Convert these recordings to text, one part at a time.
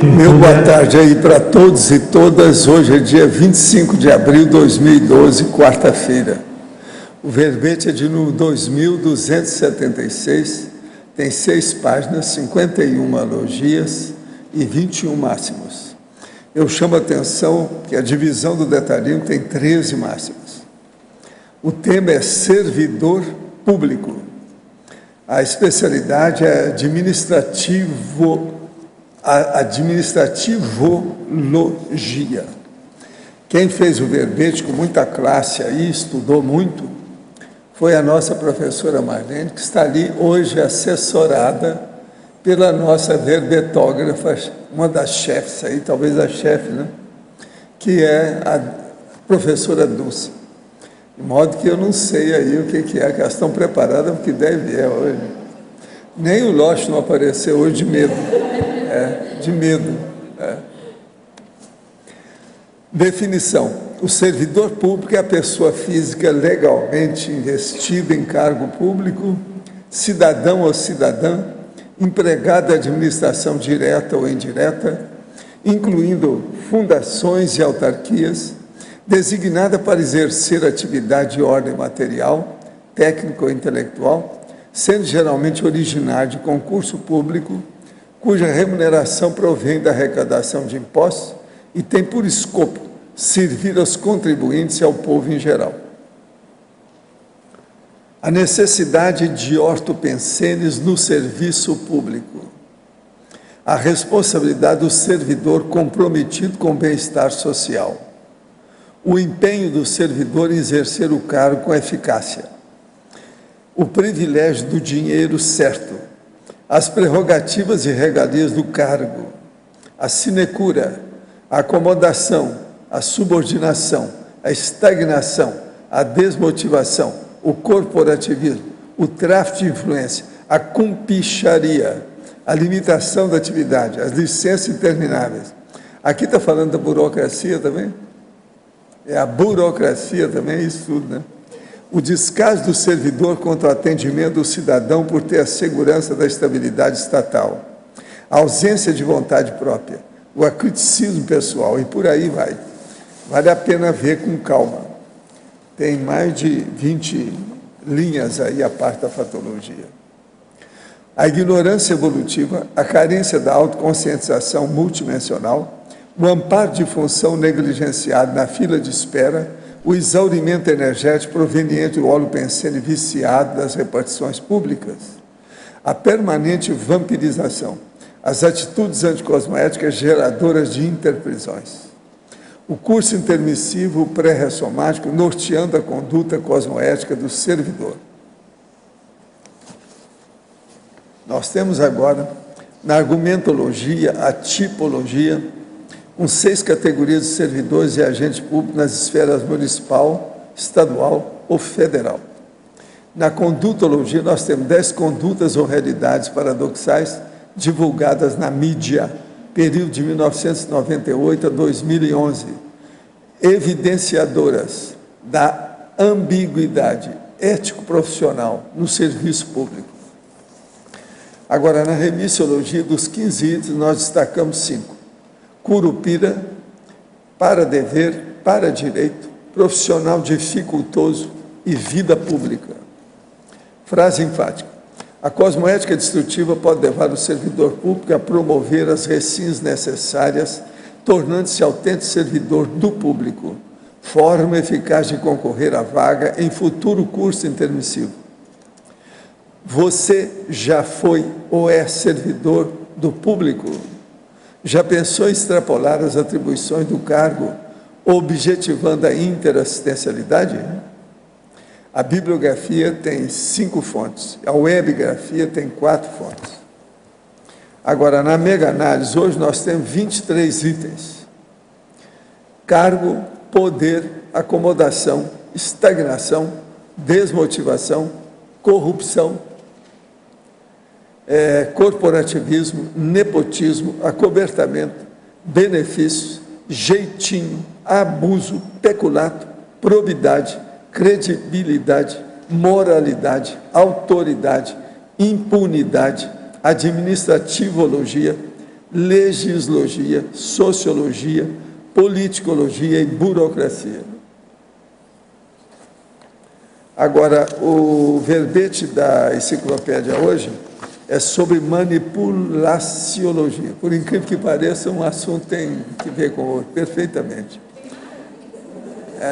Meu boa tarde aí para todos e todas. Hoje é dia 25 de abril de 2012, quarta-feira. O verbete é de número 2276, tem 6 páginas, 51 alogias e 21 máximos. Eu chamo a atenção que a divisão do detalhismo tem 13 máximas. O tema é servidor público. A especialidade é administrativologia. Quem fez o verbete com muita classe aí, estudou muito, foi a nossa professora Marlene, que está ali hoje assessorada pela nossa verbetógrafa, uma das chefes aí, talvez a chefe, né? Que é a professora Dulce. De modo que eu não sei aí o que é, que elas estão preparadas para o que deve é hoje. Nem o Loche não apareceu hoje de medo. De medo. Definição. O servidor público é a pessoa física legalmente investida em cargo público, cidadão ou cidadã, empregado da administração direta ou indireta, incluindo fundações e autarquias, designada para exercer atividade de ordem material, técnica ou intelectual, sendo geralmente originário de concurso público, cuja remuneração provém da arrecadação de impostos e tem por escopo servir aos contribuintes e ao povo em geral. A necessidade de ortopensenes no serviço público. A responsabilidade do servidor comprometido com o bem-estar social. O empenho do servidor em exercer o cargo com eficácia. O privilégio do dinheiro certo. As prerrogativas e regalias do cargo. A sinecura, a acomodação, a subordinação, a estagnação, a desmotivação, o corporativismo, o tráfico de influência, a cumpicharia, a limitação da atividade, as licenças intermináveis. Aqui está falando da burocracia também? É a burocracia também, isso tudo, né? O descaso do servidor contra o atendimento do cidadão por ter a segurança da estabilidade estatal, a ausência de vontade própria, o acriticismo pessoal, e por aí vai. Vale a pena ver com calma. Tem mais de 20 linhas aí a parte da patologia. A ignorância evolutiva, a carência da autoconscientização multidimensional, o amparo de função negligenciado na fila de espera, o exaurimento energético proveniente do óleo pensene viciado das repartições públicas, a permanente vampirização, as atitudes anticosmoéticas geradoras de interprisões, o curso intermissivo pré-ressomático norteando a conduta cosmoética do servidor. Nós temos agora, na argumentologia, a tipologia, com 6 categorias de servidores e agentes públicos nas esferas municipal, estadual ou federal. Na condutologia, nós temos 10 condutas ou realidades paradoxais divulgadas na mídia, período de 1998 a 2011, evidenciadoras da ambiguidade ético-profissional no serviço público. Agora, na remissiologia, dos 15 itens, nós destacamos 5. Curupira, para dever, para direito, profissional dificultoso e vida pública. Frase enfática. A cosmoética destrutiva pode levar o servidor público a promover as recins necessárias, tornando-se autêntico servidor do público, forma eficaz de concorrer à vaga em futuro curso intermissivo. Você já foi ou é servidor do público? Já pensou em extrapolar as atribuições do cargo, objetivando a interassistencialidade? A bibliografia tem 5 fontes, a webgrafia tem 4 fontes. Agora, na mega-análise, hoje nós temos 23 itens. Cargo, poder, acomodação, estagnação, desmotivação, corrupção, corporativismo, nepotismo, acobertamento, benefícios, jeitinho, abuso, peculato, probidade, credibilidade, moralidade, autoridade, impunidade, administrativologia, legislação, sociologia, politicologia e burocracia. Agora, o verbete da enciclopédia hoje é sobre manipulaciologia. Por incrível que pareça, um assunto tem que ver com o outro, perfeitamente.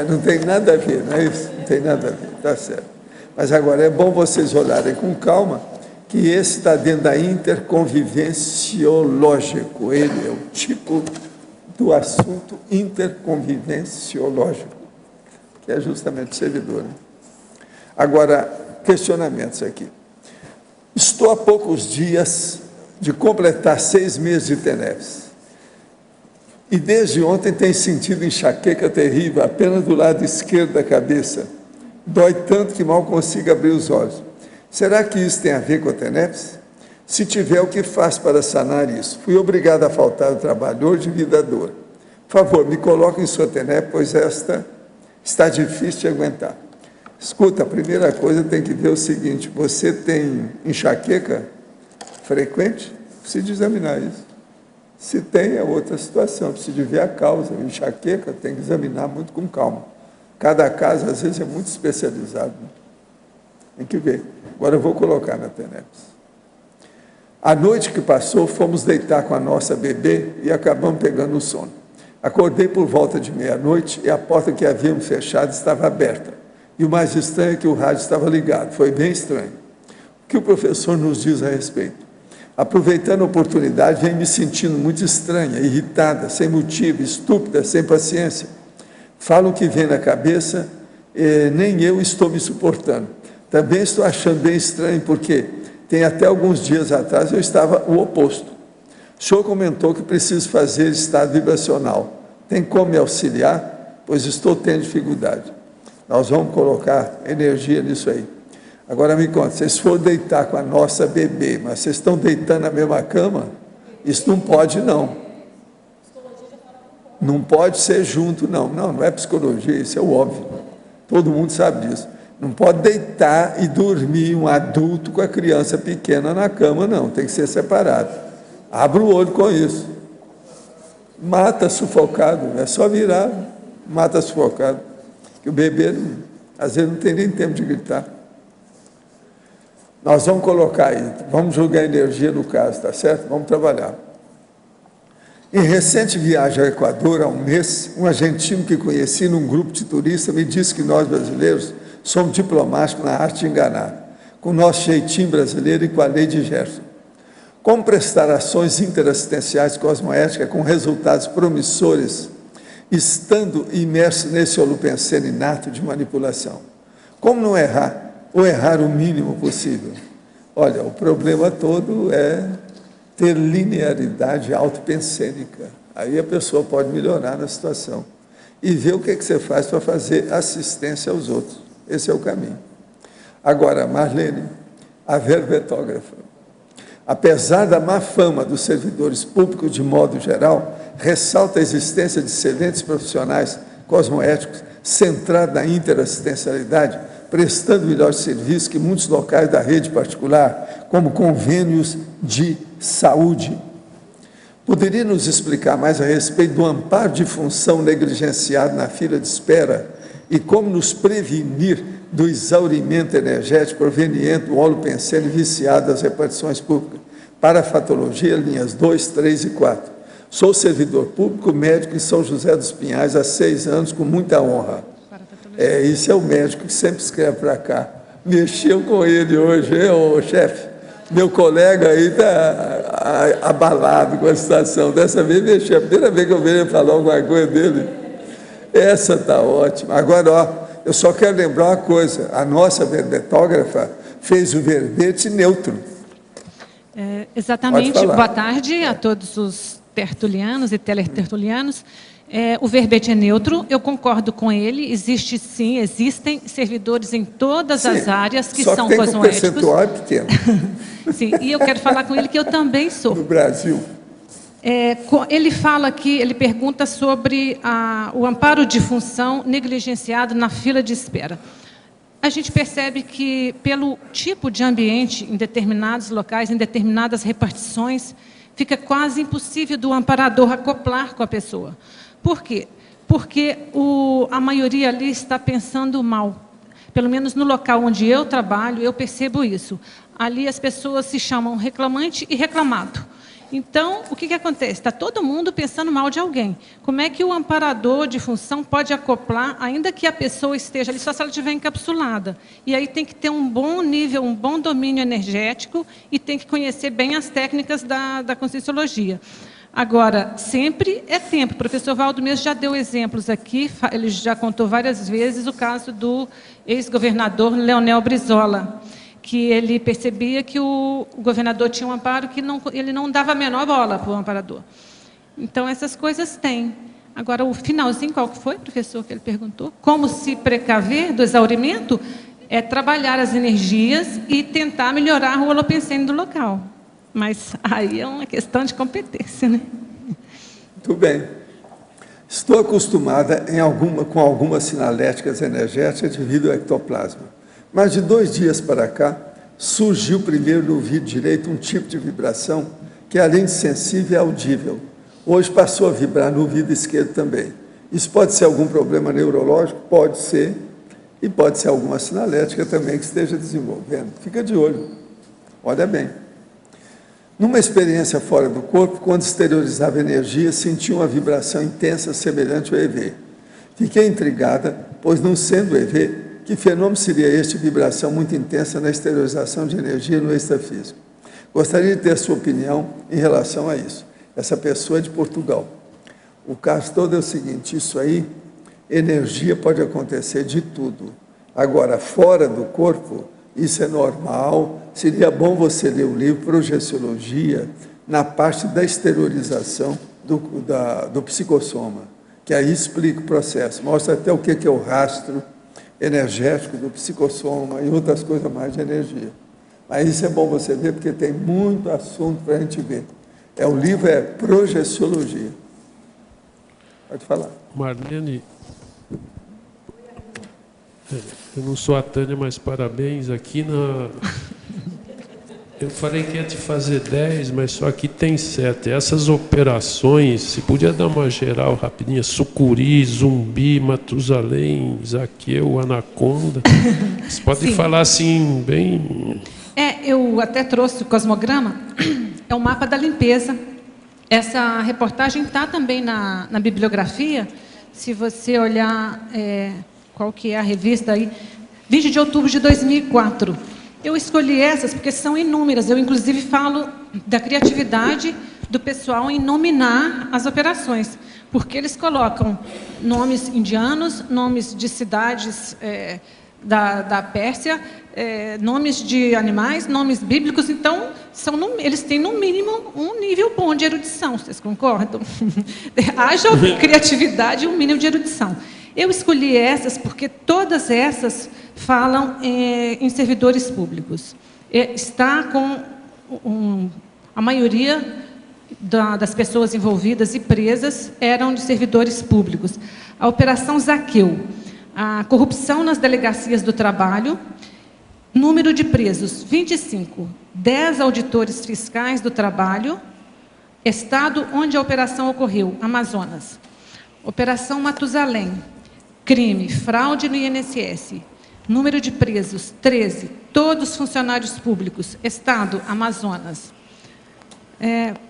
Não tem nada a ver, não é isso? Não tem nada a ver, está certo. Mas agora é bom vocês olharem com calma, que esse está dentro da interconvivenciológico. Ele é o tipo do assunto interconvivenciológico, que é justamente o servidor. Né? Agora, questionamentos aqui. Estou há poucos dias de completar 6 meses de TENEPS. E desde ontem tenho sentido enxaqueca terrível, apenas do lado esquerdo da cabeça. Dói tanto que mal consigo abrir os olhos. Será que isso tem a ver com a TENEPS? Se tiver, o que faço para sanar isso? Fui obrigado a faltar ao trabalho hoje devido à dor. Por favor, me coloque em sua TENEPS, pois esta está difícil de aguentar. Escuta, a primeira coisa tem que ver o seguinte, você tem enxaqueca frequente? Precisa examinar isso. Se tem, é outra situação, precisa ver a causa. Enxaqueca tem que examinar muito com calma. Cada caso, às vezes, é muito especializado. Né? Tem que ver. Agora eu vou colocar na TENEPS. A noite que passou, fomos deitar com a nossa bebê e acabamos pegando o sono. Acordei por volta de meia-noite e a porta que havíamos fechado estava aberta. E o mais estranho é que o rádio estava ligado. Foi bem estranho. O que o professor nos diz a respeito? Aproveitando a oportunidade, venho me sentindo muito estranha, irritada, sem motivo, estúpida, sem paciência. Falo o que vem na cabeça, nem eu estou me suportando. Também estou achando bem estranho, porque tem até alguns dias atrás eu estava o oposto. O senhor comentou que preciso fazer estado vibracional. Tem como me auxiliar? Pois estou tendo dificuldade. Nós vamos colocar energia nisso aí. Agora me conta, vocês foram deitar com a nossa bebê, mas vocês estão deitando na mesma cama? Isso não pode, não. Não pode ser junto, não. Não é psicologia, isso é o óbvio. Todo mundo sabe disso. Não pode deitar e dormir um adulto com a criança pequena na cama, não. Tem que ser separado. Abra o olho com isso. Mata sufocado, é só virar, mata sufocado. Que o bebê, às vezes, não tem nem tempo de gritar. Nós vamos colocar aí, vamos jogar energia no caso, tá certo? Vamos trabalhar. Em recente viagem ao Equador, há um mês, um argentino que conheci num grupo de turistas me disse que nós, brasileiros, somos diplomáticos na arte de enganar, com o nosso jeitinho brasileiro e com a lei de Gerson. Como prestar ações interassistenciais cosmoéticas com resultados promissores, estando imerso nesse holopensene inato de manipulação? Como não errar, ou errar o mínimo possível? Olha, o problema todo é ter linearidade autopensênica. Aí a pessoa pode melhorar na situação. E ver o que você faz para fazer assistência aos outros. Esse é o caminho. Agora, Marlene, a verbetógrafa. Apesar da má fama dos servidores públicos de modo geral, ressalta a existência de excelentes profissionais cosmoéticos centrados na interassistencialidade, prestando melhor serviço que muitos locais da rede particular, como convênios de saúde. Poderia nos explicar mais a respeito do amparo de função negligenciado na fila de espera e como nos prevenir do exaurimento energético proveniente do holopensene viciado das repartições públicas? Parafatologia, linhas 2, 3 e 4. Sou servidor público médico em São José dos Pinhais há 6 anos, com muita honra. Esse é o médico que sempre escreve para cá. Mexeu com ele hoje, hein, ô chefe? Meu colega aí está abalado com a situação. Dessa vez mexeu. A primeira vez que eu vejo ele falar alguma coisa dele. Essa está ótima. Agora, ó, eu só quero lembrar uma coisa. A nossa verbetógrafa fez o verbete neutro. Exatamente. Boa tarde a todos os tertulianos e teletertulianos. O verbete é neutro, eu concordo com ele, existem servidores em todas as áreas que são cosmoéticos. Só que tem um percentual pequeno. Sim, e eu quero falar com ele que eu também sou. No Brasil. Ele fala aqui, ele pergunta sobre o amparo de função negligenciado na fila de espera. A gente percebe que, pelo tipo de ambiente em determinados locais, em determinadas repartições, fica quase impossível do amparador acoplar com a pessoa. Por quê? Porque a maioria ali está pensando mal. Pelo menos no local onde eu trabalho, eu percebo isso. Ali as pessoas se chamam reclamante e reclamado. Então, o que acontece? Está todo mundo pensando mal de alguém. Como é que o amparador de função pode acoplar, ainda que a pessoa esteja ali, só se ela estiver encapsulada? E aí tem que ter um bom nível, um bom domínio energético e tem que conhecer bem as técnicas da Conscienciologia. Agora, sempre é tempo. O professor Valdo mesmo já deu exemplos aqui, ele já contou várias vezes o caso do ex-governador Leonel Brizola, que ele percebia que o governador tinha um amparo que ele não dava a menor bola para o amparador. Então, essas coisas tem. Agora, o finalzinho, qual que foi, professor, que ele perguntou? Como se precaver do exaurimento? É trabalhar as energias e tentar melhorar o holopensene do local. Mas aí é uma questão de competência, né? Muito bem. Estou acostumada com algumas sinaléticas energéticas devido ao ectoplasma. Mas de 2 dias para cá, surgiu primeiro no ouvido direito um tipo de vibração que, além de sensível, é audível. Hoje passou a vibrar no ouvido esquerdo também. Isso pode ser algum problema neurológico? Pode ser. E pode ser alguma sinalética também que esteja desenvolvendo. Fica de olho. Olha bem. Numa experiência fora do corpo, quando exteriorizava energia, senti uma vibração intensa semelhante ao EV. Fiquei intrigada, pois não sendo EV, que fenômeno seria este, vibração muito intensa na exteriorização de energia no extrafísico? Gostaria de ter a sua opinião em relação a isso. Essa pessoa é de Portugal. O caso todo é o seguinte, isso aí, energia pode acontecer de tudo. Agora, fora do corpo, isso é normal. Seria bom você ler o livro Projeciologia, na parte da exteriorização do psicossoma, que aí explica o processo, mostra até o que é o rastro energético do psicossoma e outras coisas mais de energia. Mas isso é bom você ver, porque tem muito assunto para a gente ver. O livro é Projeciologia. Pode falar. Marlene, eu não sou a Tânia, mas parabéns. Aqui eu falei que ia te fazer 10, mas só aqui tem 7. Essas operações, se podia dar uma geral rapidinha, Sucuri, Zumbi, Matusalém, Zaqueu, Anaconda. Você pode falar assim, bem... Eu até trouxe o cosmograma, é o mapa da limpeza. Essa reportagem está também na bibliografia. Se você olhar, qual que é a revista aí, 20 de outubro de 2004. Eu escolhi essas porque são inúmeras. Eu, inclusive, falo da criatividade do pessoal em nominar as operações, porque eles colocam nomes indianos, nomes de cidades da Pérsia, nomes de animais, nomes bíblicos. Então, eles têm, no mínimo, um nível bom de erudição. Vocês concordam? Haja criatividade e um mínimo de erudição. Eu escolhi essas porque todas essas falam em servidores públicos. Está com a maioria das pessoas envolvidas e presas eram de servidores públicos. A Operação Zaqueu, a corrupção nas delegacias do trabalho, número de presos, 25, 10 auditores fiscais do trabalho, estado onde a operação ocorreu, Amazonas. Operação Matusalém, crime, fraude no INSS, número de presos, 13, todos funcionários públicos, estado, Amazonas.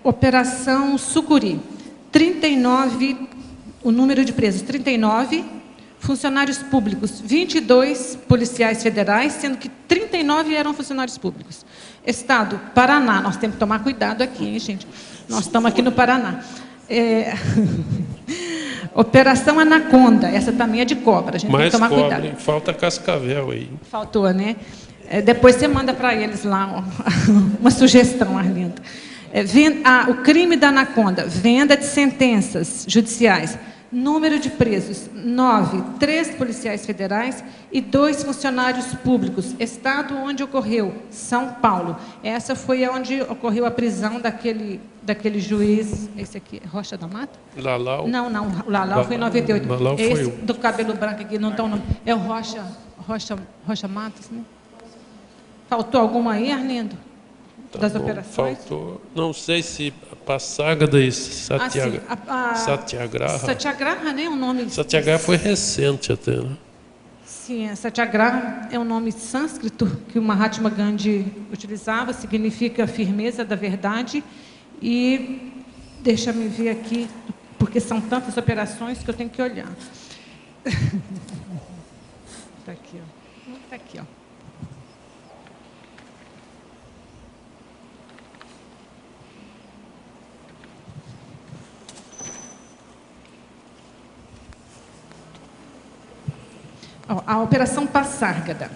Operação Sucuri, 39, o número de presos, 39, funcionários públicos, 22 policiais federais, sendo que 39 eram funcionários públicos. Estado, Paraná, nós temos que tomar cuidado aqui, hein, gente? Nós estamos aqui no Paraná. Operação Anaconda, essa também é de cobra, a gente tem que tomar cuidado. Falta Cascavel aí. Faltou, né? Depois você manda para eles lá uma sugestão, Arlindo. O crime da Anaconda, venda de sentenças judiciais, número de presos, 9, 3 policiais federais e 2 funcionários públicos. Estado onde ocorreu, São Paulo. Essa foi onde ocorreu a prisão daquele juiz, esse aqui, Rocha da Mata? Lalau? Não, o Lalau foi em 98. Lalau foi esse do cabelo branco aqui, não está o nome. É o Rocha Matos, né? Faltou alguma aí, Arlindo? das operações? Faltou, não sei se Passagada e Satyagraha. Satyagraha, né? Um nome. Satyagraha foi recente até, né? Sim, Satyagraha é um nome sânscrito que o Mahatma Gandhi utilizava, significa firmeza da verdade. E deixa-me ver aqui, porque são tantas operações que eu tenho que olhar. Está aqui, ó. Está aqui, ó. A Operação Passárgada.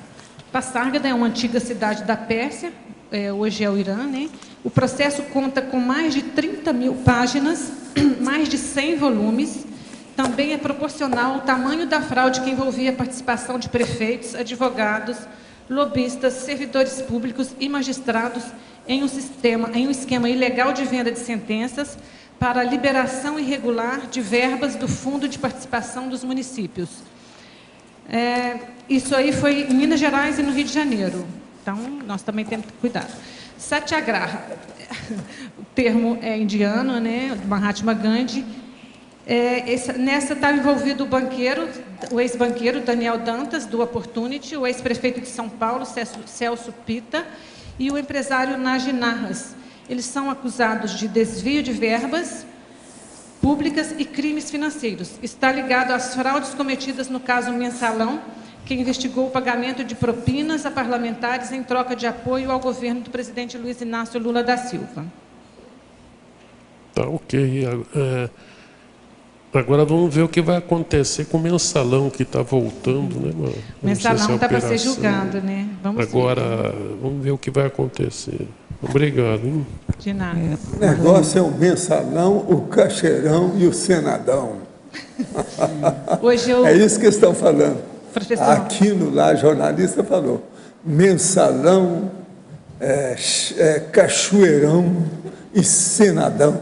Passárgada é uma antiga cidade da Pérsia, hoje é o Irã, né? O processo conta com mais de 30 mil páginas, mais de 100 volumes. Também é proporcional ao tamanho da fraude que envolvia a participação de prefeitos, advogados, lobistas, servidores públicos e magistrados em um esquema ilegal de venda de sentenças para a liberação irregular de verbas do Fundo de Participação dos Municípios. Isso aí foi em Minas Gerais e no Rio de Janeiro. Então, nós também temos que cuidar. Satyagraha, o termo é indiano, né, do Mahatma Gandhi. Nessa está envolvido o ex-banqueiro Daniel Dantas, do Opportunity, o ex-prefeito de São Paulo, Celso Pitta, e o empresário Nagy Narras. Eles são acusados de desvio de verbas públicas e crimes financeiros. Está ligado às fraudes cometidas no caso Mensalão, que investigou o pagamento de propinas a parlamentares em troca de apoio ao governo do presidente Luiz Inácio Lula da Silva. Tá, ok. Agora vamos ver o que vai acontecer com o Mensalão, que está voltando, né? Mensalão está para ser julgado, né? Vamos ver o que vai acontecer. Obrigado, hein? De nada. O negócio é o Mensalão, o Cacheirão e o Senadão. É isso que eles estão falando. Professor. Aquilo lá, a jornalista falou, Mensalão, Cachoeirão e Senadão.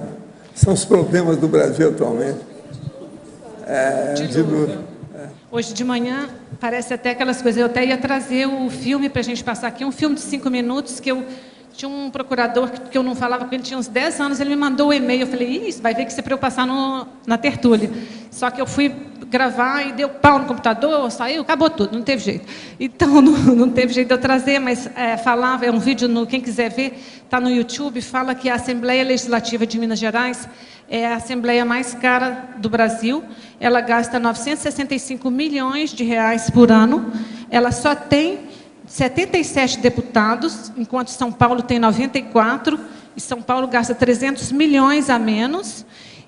São os problemas do Brasil atualmente. Hoje de manhã, parece até aquelas coisas. Eu até ia trazer o filme para a gente passar aqui, um filme de 5 minutos, que eu tinha um procurador que eu não falava com ele, tinha uns 10 anos, ele me mandou o e-mail, eu falei, isso, vai ver que isso é para eu passar na tertúlia. Só que eu fui gravar e deu pau no computador, saiu, acabou tudo, não teve jeito. Então, não teve jeito de eu trazer, mas falava, é um vídeo, quem quiser ver, está no YouTube, fala que a Assembleia Legislativa de Minas Gerais é a Assembleia mais cara do Brasil, ela gasta 965 milhões de reais por ano, ela só tem 77 deputados, enquanto São Paulo tem 94, e São Paulo gasta 300 milhões a menos.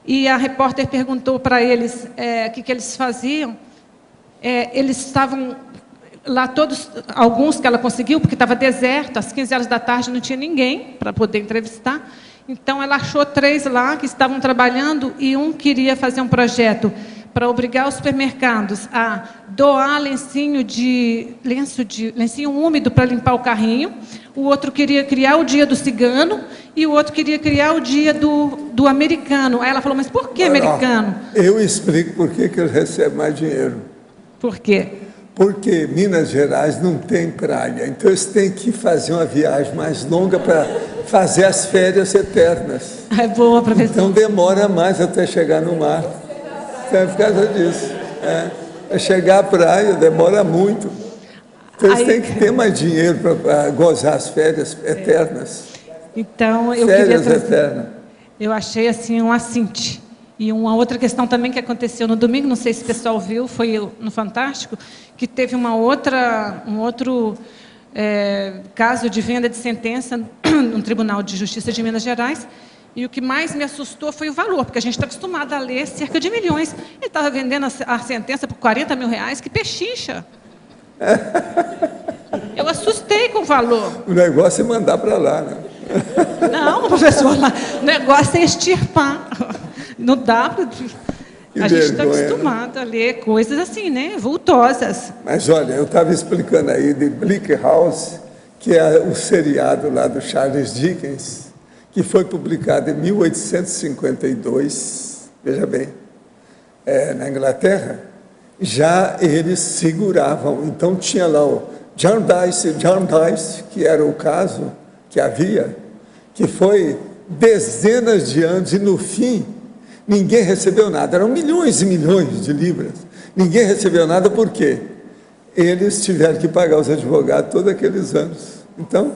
E a repórter perguntou para eles o que eles faziam. Eles estavam lá todos, alguns que ela conseguiu, porque estava deserto, às 15 horas da tarde não tinha ninguém para poder entrevistar. Então, ela achou 3 lá que estavam trabalhando e um queria fazer um projeto para obrigar os supermercados a doar lencinho úmido para limpar o carrinho. O outro queria criar o dia do cigano e o outro queria criar o dia do americano. Aí ela falou, mas por que americano? Eu explico por que ele recebe mais dinheiro. Por quê? Porque Minas Gerais não tem praia, então eles têm que fazer uma viagem mais longa para fazer as férias eternas. É boa, professor. Então demora mais até chegar no mar. Então é por causa disso. Para chegar à praia demora muito. Então eles têm que ter mais dinheiro para gozar as férias eternas. Então, férias eternas. Eu achei assim um assinte. E uma outra questão também que aconteceu no domingo, não sei se o pessoal viu, foi no Fantástico, que teve um outro caso de venda de sentença no Tribunal de Justiça de Minas Gerais. E o que mais me assustou foi o valor, porque a gente está acostumado a ler cerca de milhões. Ele estava vendendo a sentença por 40 mil reais, que pechincha. Eu assustei com o valor. O negócio é mandar para lá, né? Não, professor, o negócio é extirpar. Não dá para... A gente está acostumado a ler coisas assim, né? Vultosas. Mas, olha, eu estava explicando aí de Bleak House, que é o seriado lá do Charles Dickens, que foi publicado em 1852, veja bem, na Inglaterra. Já eles seguravam. Então, tinha lá o John Dice, que era o caso que havia, que foi dezenas de anos e, no fim, ninguém recebeu nada. Eram milhões e milhões de libras. Ninguém recebeu nada, por quê? Eles tiveram que pagar os advogados todos aqueles anos. Então,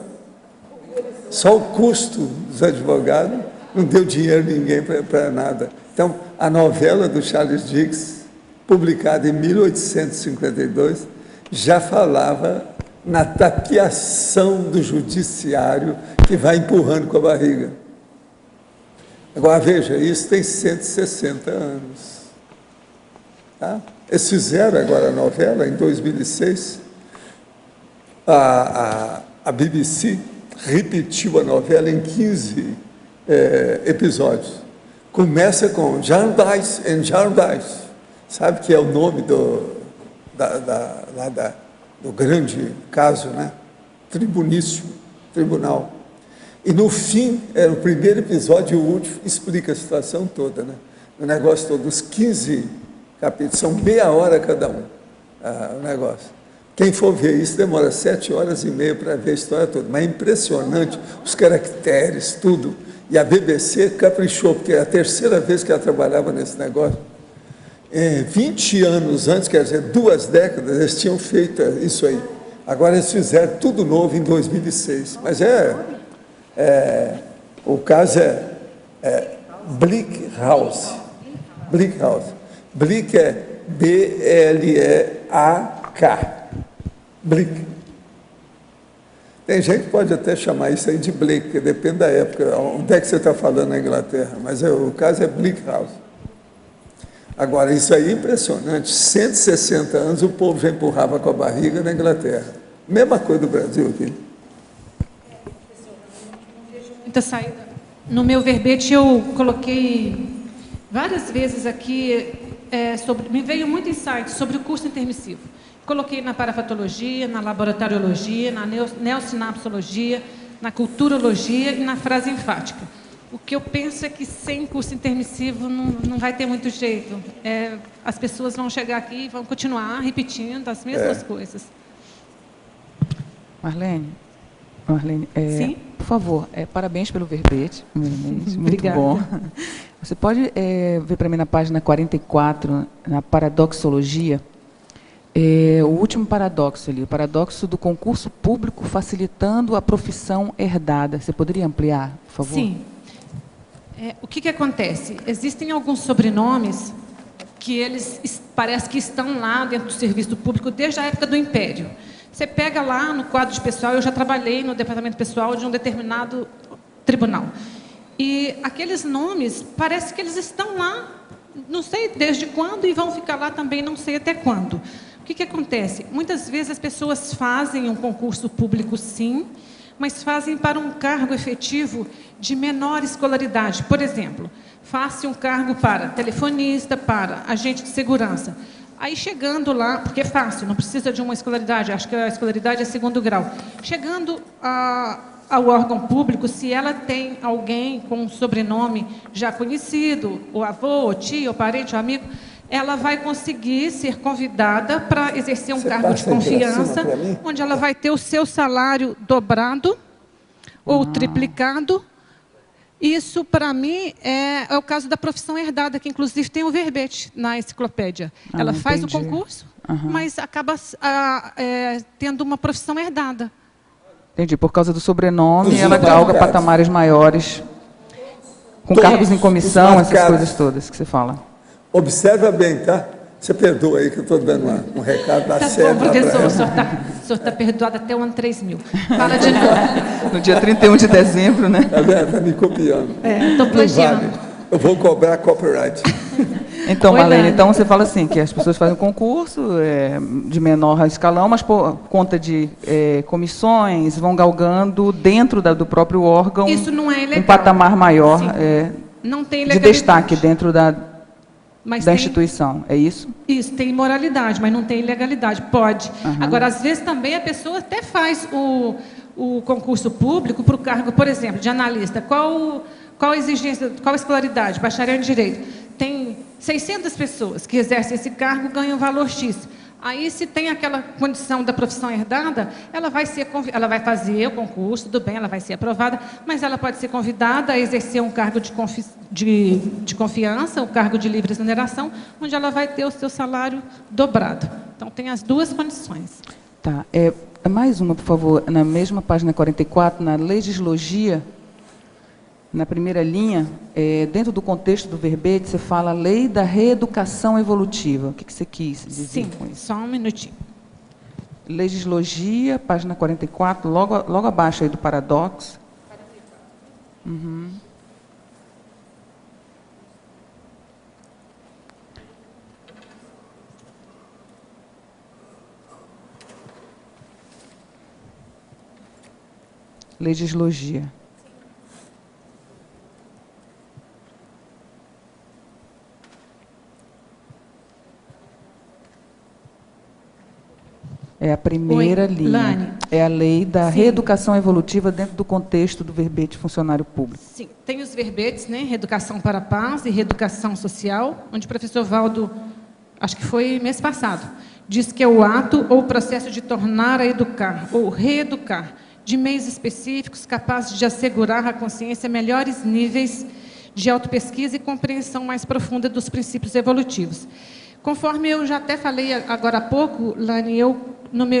só o custo dos advogados não deu dinheiro a ninguém para nada. Então, a novela do Charles Dickens, publicada em 1852, já falava na tapiação do judiciário que vai empurrando com a barriga. Agora, veja, isso tem 160 anos. Tá? Eles fizeram agora a novela, em 2006, a BBC repetiu a novela em 15 episódios. Começa com Jarndyce and Jarndyce, sabe que é o nome do grande caso, né? Tribunício, tribunal. E no fim, era o primeiro episódio e o último, explica a situação toda, né? O negócio todo, os 15 capítulos, são meia hora cada um, o negócio. Quem for ver isso demora 7 horas e meia para ver a história toda, mas é impressionante, os caracteres, tudo. E a BBC caprichou, porque é a terceira vez que ela trabalhava nesse negócio. 20 anos antes, quer dizer, 2 décadas, eles tinham feito isso aí. Agora eles fizeram tudo novo em 2006. Mas o caso é Bleak House. Bleak House. Bleak é B-L-E-A-K. Bleak. Tem gente que pode até chamar isso aí de Blake, porque depende da época, onde é que você está falando na Inglaterra, mas o caso é Bleak House. Agora, isso aí é impressionante, 160 anos o povo já empurrava com a barriga na Inglaterra. Mesma coisa do Brasil aqui. Muita saída. No meu verbete eu coloquei várias vezes aqui, me veio muito insight sobre o curso intermissivo. Coloquei na parapatologia, na laboratoriologia, na neossinapsologia, na culturologia e na frase enfática. O que eu penso é que sem curso intermissivo não vai ter muito jeito. As pessoas vão chegar aqui e vão continuar repetindo as mesmas coisas. Marlene, Sim? por favor, parabéns pelo verbete. Muito Obrigada. bom. Você pode ver para mim na página 44, na paradoxologia, o último paradoxo ali, o paradoxo do concurso público facilitando a profissão herdada. Você poderia ampliar, por favor? Sim. O que acontece? Existem alguns sobrenomes que eles parece que estão lá dentro do serviço público desde a época do Império. Você pega lá no quadro de pessoal, eu já trabalhei no departamento pessoal de um determinado tribunal. E aqueles nomes, parece que eles estão lá, não sei desde quando, e vão ficar lá também, não sei até quando. O que acontece? Muitas vezes as pessoas fazem um concurso público, sim, mas fazem para um cargo efetivo de menor escolaridade. Por exemplo, faça um cargo para telefonista, para agente de segurança. Aí chegando lá, porque é fácil, não precisa de uma escolaridade, acho que a escolaridade é 2º grau. Chegando ao órgão público, se ela tem alguém com um sobrenome já conhecido, o avô, o tio, o parente, o amigo, ela vai conseguir ser convidada para exercer um cargo de confiança, onde ela vai ter o seu salário dobrado ou triplicado. Isso, para mim, é o caso da profissão herdada, que, inclusive, tem o verbete na enciclopédia. Ela faz o concurso, mas acaba tendo uma profissão herdada. Entendi. Por causa do sobrenome, ela galga patamares maiores, com cargos em comissão, essas coisas todas que você fala. Observa bem, tá? Você perdoa aí que eu estou dando um recado da série. Bom, professor, o senhor está perdoado até o ano 3000. Fala de novo. No dia 31 de dezembro, né? Está me copiando. Estou plagiando. Vale. Eu vou cobrar copyright. Então, Marlene, então você fala assim, que as pessoas fazem concurso de menor escalão, mas por conta de comissões, vão galgando dentro do próprio órgão. Isso não é ilegal. Um patamar maior não tem de destaque dentro da tem, instituição, é isso? Isso, tem imoralidade, mas não tem ilegalidade, pode. Agora, às vezes também a pessoa até faz o concurso público para o cargo, por exemplo, de analista. Qual a exigência, qual a escolaridade? Bacharel em Direito. Tem 600 pessoas que exercem esse cargo, ganham valor X. Aí, se tem aquela condição da profissão herdada, ela vai fazer o concurso, tudo bem, ela vai ser aprovada, mas ela pode ser convidada a exercer um cargo de confiança, um cargo de livre exoneração, onde ela vai ter o seu salário dobrado. Então, tem as duas condições. Tá. Mais uma, por favor. Na mesma página 44, na legislogia, na primeira linha, dentro do contexto do verbete, você fala Lei da Reeducação Evolutiva. O que você quis dizer Sim, com isso? só um minutinho. Legislogia, página 44, logo abaixo aí do paradoxo. 44. Uhum. Legislogia. É a primeira linha. Lani. É a lei da Sim. reeducação evolutiva dentro do contexto do verbete funcionário público. Sim, tem os verbetes, né? Reeducação para a paz e reeducação social, onde o professor Valdo, acho que foi mês passado, diz que é o ato ou processo de tornar a educar ou reeducar de meios específicos capazes de assegurar à consciência melhores níveis de autopesquisa e compreensão mais profunda dos princípios evolutivos. Conforme eu já até falei agora há pouco, Lani,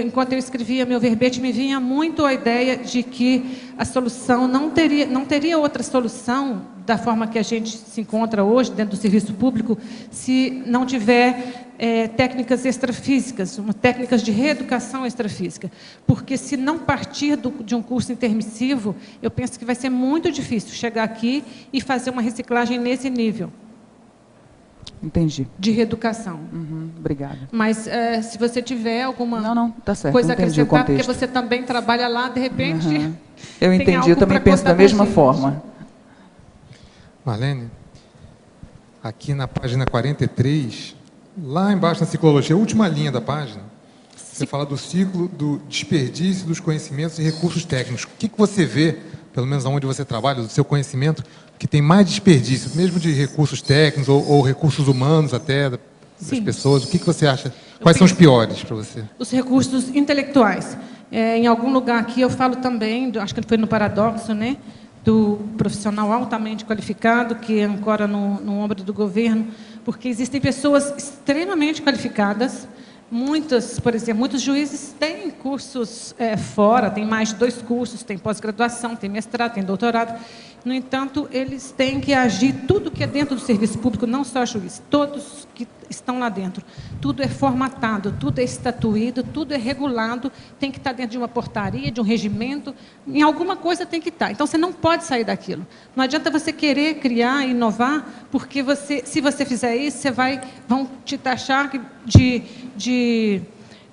enquanto eu escrevia meu verbete, me vinha muito a ideia de que a solução não teria outra solução da forma que a gente se encontra hoje dentro do serviço público, se não tiver técnicas extrafísicas, técnicas de reeducação extrafísica. Porque se não partir de um curso intermissivo, eu penso que vai ser muito difícil chegar aqui e fazer uma reciclagem nesse nível. Entendi. De reeducação. Obrigada. Mas se você tiver alguma tá certo, coisa a entendi o acrescentar, porque contexto. você também trabalha lá, de repente... Eu tem entendi, algo eu também pra penso da contar pra mesma gente. forma. Marlene, aqui na página 43, lá embaixo na ciclologia, a última linha da página, você fala do ciclo do desperdício dos conhecimentos e recursos técnicos. O que você vê, pelo menos onde você trabalha, do seu conhecimento, que tem mais desperdício, mesmo de recursos técnicos ou recursos humanos até, das Sim. pessoas? O que você acha? Quais são os piores para você? Os recursos intelectuais. Em algum lugar aqui eu falo também, acho que foi no paradoxo, né, do profissional altamente qualificado que ancora no ombro do governo, porque existem pessoas extremamente qualificadas, muitas, por exemplo, muitos juízes têm cursos fora, têm mais de 2 cursos, têm pós-graduação, têm mestrado, têm doutorado. No entanto, eles têm que agir, tudo que é dentro do serviço público, não só juiz, todos que estão lá dentro. Tudo é formatado, tudo é estatuído, tudo é regulado, tem que estar dentro de uma portaria, de um regimento, em alguma coisa tem que estar. Então, você não pode sair daquilo. Não adianta você querer criar, inovar, porque se você fizer isso, vão te taxar de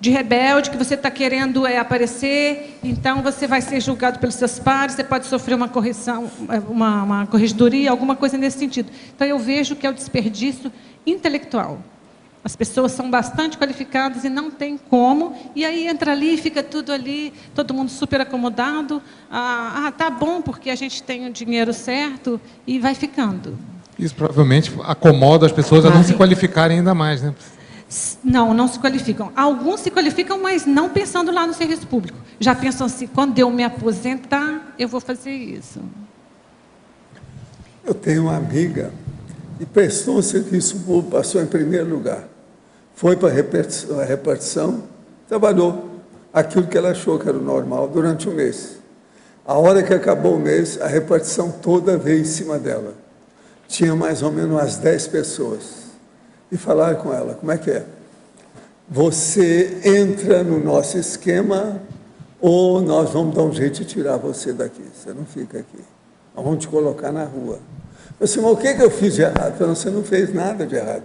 rebelde, que você está querendo aparecer, então você vai ser julgado pelos seus pares, você pode sofrer uma correção, uma corregedoria, alguma coisa nesse sentido. Então, eu vejo que é o desperdício intelectual. As pessoas são bastante qualificadas e não tem como, e aí entra ali, fica tudo ali, todo mundo super acomodado, tá bom, porque a gente tem o dinheiro certo, e vai ficando. Isso provavelmente acomoda as pessoas a não se qualificarem ainda mais, né? Não se qualificam. Alguns se qualificam, mas não pensando lá no serviço público. Já pensam assim, quando eu me aposentar, eu vou fazer isso. Eu tenho uma amiga que prestou um serviço público, passou em primeiro lugar. Foi para a repartição, trabalhou aquilo que ela achou que era o normal durante um mês. A hora que acabou o mês, a repartição toda veio em cima dela. Tinha mais ou menos umas 10 pessoas. E falaram com ela, como é que é? Você entra no nosso esquema ou nós vamos dar um jeito de tirar você daqui. Você não fica aqui. Nós vamos te colocar na rua. Eu disse, mas o que eu fiz de errado? Eu falei, você não fez nada de errado.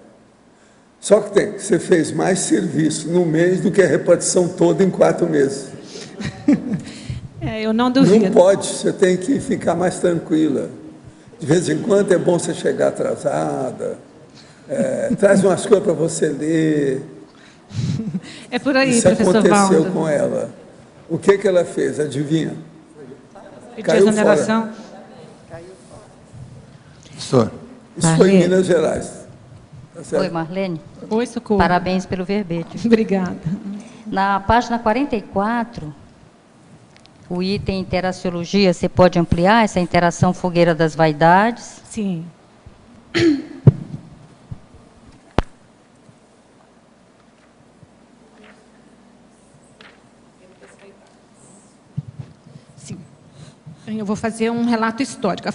Só que você fez mais serviço no mês do que a repartição toda em 4 meses. Eu não duvido. Não pode, você tem que ficar mais tranquila. De vez em quando é bom você chegar atrasada. Traz umas coisas para você ler. É por aí, Isso professor aconteceu Valdo. com ela. O que ela fez? Adivinha? Pedir Caiu exoneração. Isso foi em Minas Gerais. Tá certo? Oi, Marlene. Oi, Socorro. Parabéns pelo verbete. Obrigada. Na página 44, o item interaciologia, você pode ampliar essa interação fogueira das vaidades? Sim. Sim. Eu vou fazer um relato histórico.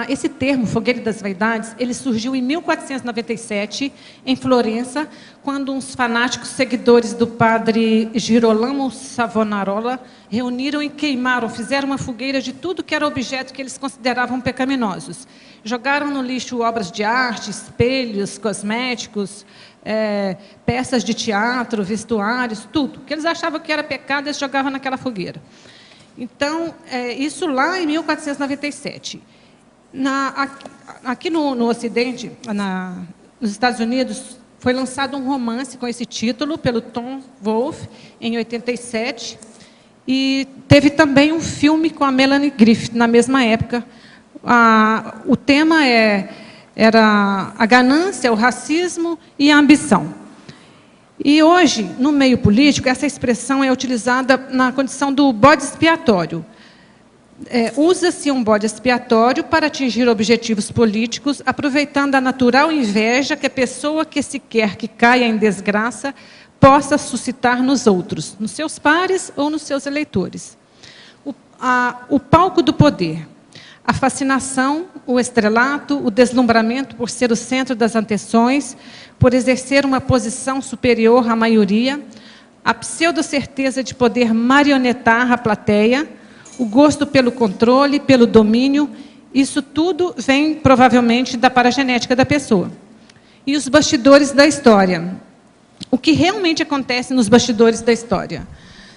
Esse termo, fogueira das vaidades, ele surgiu em 1497, em Florença, quando uns fanáticos seguidores do padre Girolamo Savonarola reuniram e queimaram, fizeram uma fogueira de tudo que era objeto que eles consideravam pecaminosos. Jogaram no lixo obras de arte, espelhos, cosméticos, peças de teatro, vestuários, tudo. O que eles achavam que era pecado, eles jogavam naquela fogueira. Então, isso lá em 1497. Aqui no Ocidente, nos Estados Unidos, foi lançado um romance com esse título, pelo Tom Wolfe, em 87, e teve também um filme com a Melanie Griffith, na mesma época. O tema era a ganância, o racismo e a ambição. E hoje, no meio político, essa expressão é utilizada na condição do bode expiatório. Usa-se um bode expiatório para atingir objetivos políticos, aproveitando a natural inveja que a pessoa que se quer que caia em desgraça possa suscitar nos outros, nos seus pares ou nos seus eleitores. O palco do poder. A fascinação, o estrelato, o deslumbramento por ser o centro das atenções, por exercer uma posição superior à maioria, a pseudo-certeza de poder marionetar a plateia, o gosto pelo controle, pelo domínio, isso tudo vem, provavelmente, da paragenética da pessoa. E os bastidores da história. O que realmente acontece nos bastidores da história?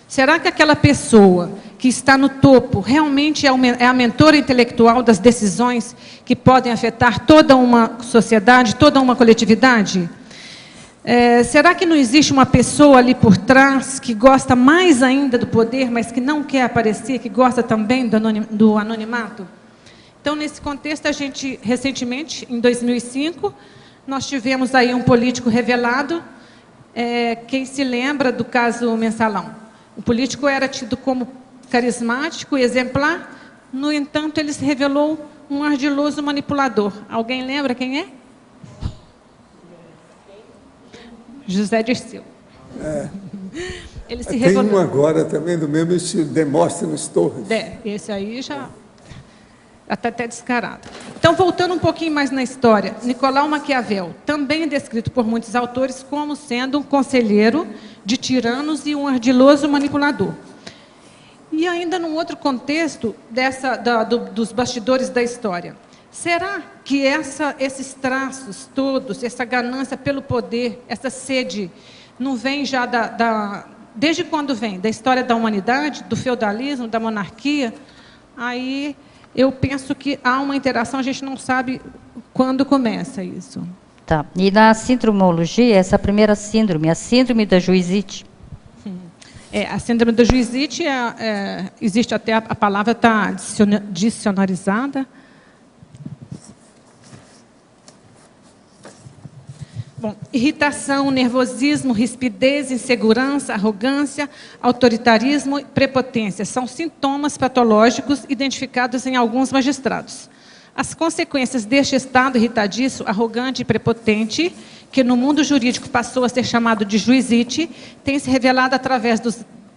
Será que aquela pessoa que está no topo realmente é a mentora intelectual das decisões que podem afetar toda uma sociedade, toda uma coletividade? Será que não existe uma pessoa ali por trás que gosta mais ainda do poder, mas que não quer aparecer, que gosta também do anonimato? Então, nesse contexto, a gente, recentemente, em 2005, nós tivemos aí um político revelado, quem se lembra do caso Mensalão. O político era tido como carismático e exemplar, no entanto, ele se revelou um ardiloso manipulador. Alguém lembra quem é? José Dirceu. Ele se revelou. Tem um agora também do mesmo estilo, Demóstenes Torres. Esse aí já está até descarado. Então, voltando um pouquinho mais na história, Nicolau Maquiavel, também é descrito por muitos autores como sendo um conselheiro de tiranos e um ardiloso manipulador. E ainda num outro contexto dos bastidores da história. Será que esses traços todos, essa ganância pelo poder, essa sede, não vem já desde quando vem? Da história da humanidade, do feudalismo, da monarquia? Aí eu penso que há uma interação, a gente não sabe quando começa isso. Tá. E na sindromologia, essa primeira síndrome, a síndrome da Juizite. A síndrome da Juizite, existe até, a palavra está dicionarizada. Bom, irritação, nervosismo, rispidez, insegurança, arrogância, autoritarismo e prepotência são sintomas patológicos identificados em alguns magistrados. As consequências deste estado irritadiço, arrogante e prepotente, que no mundo jurídico passou a ser chamado de juizite, tem se revelado através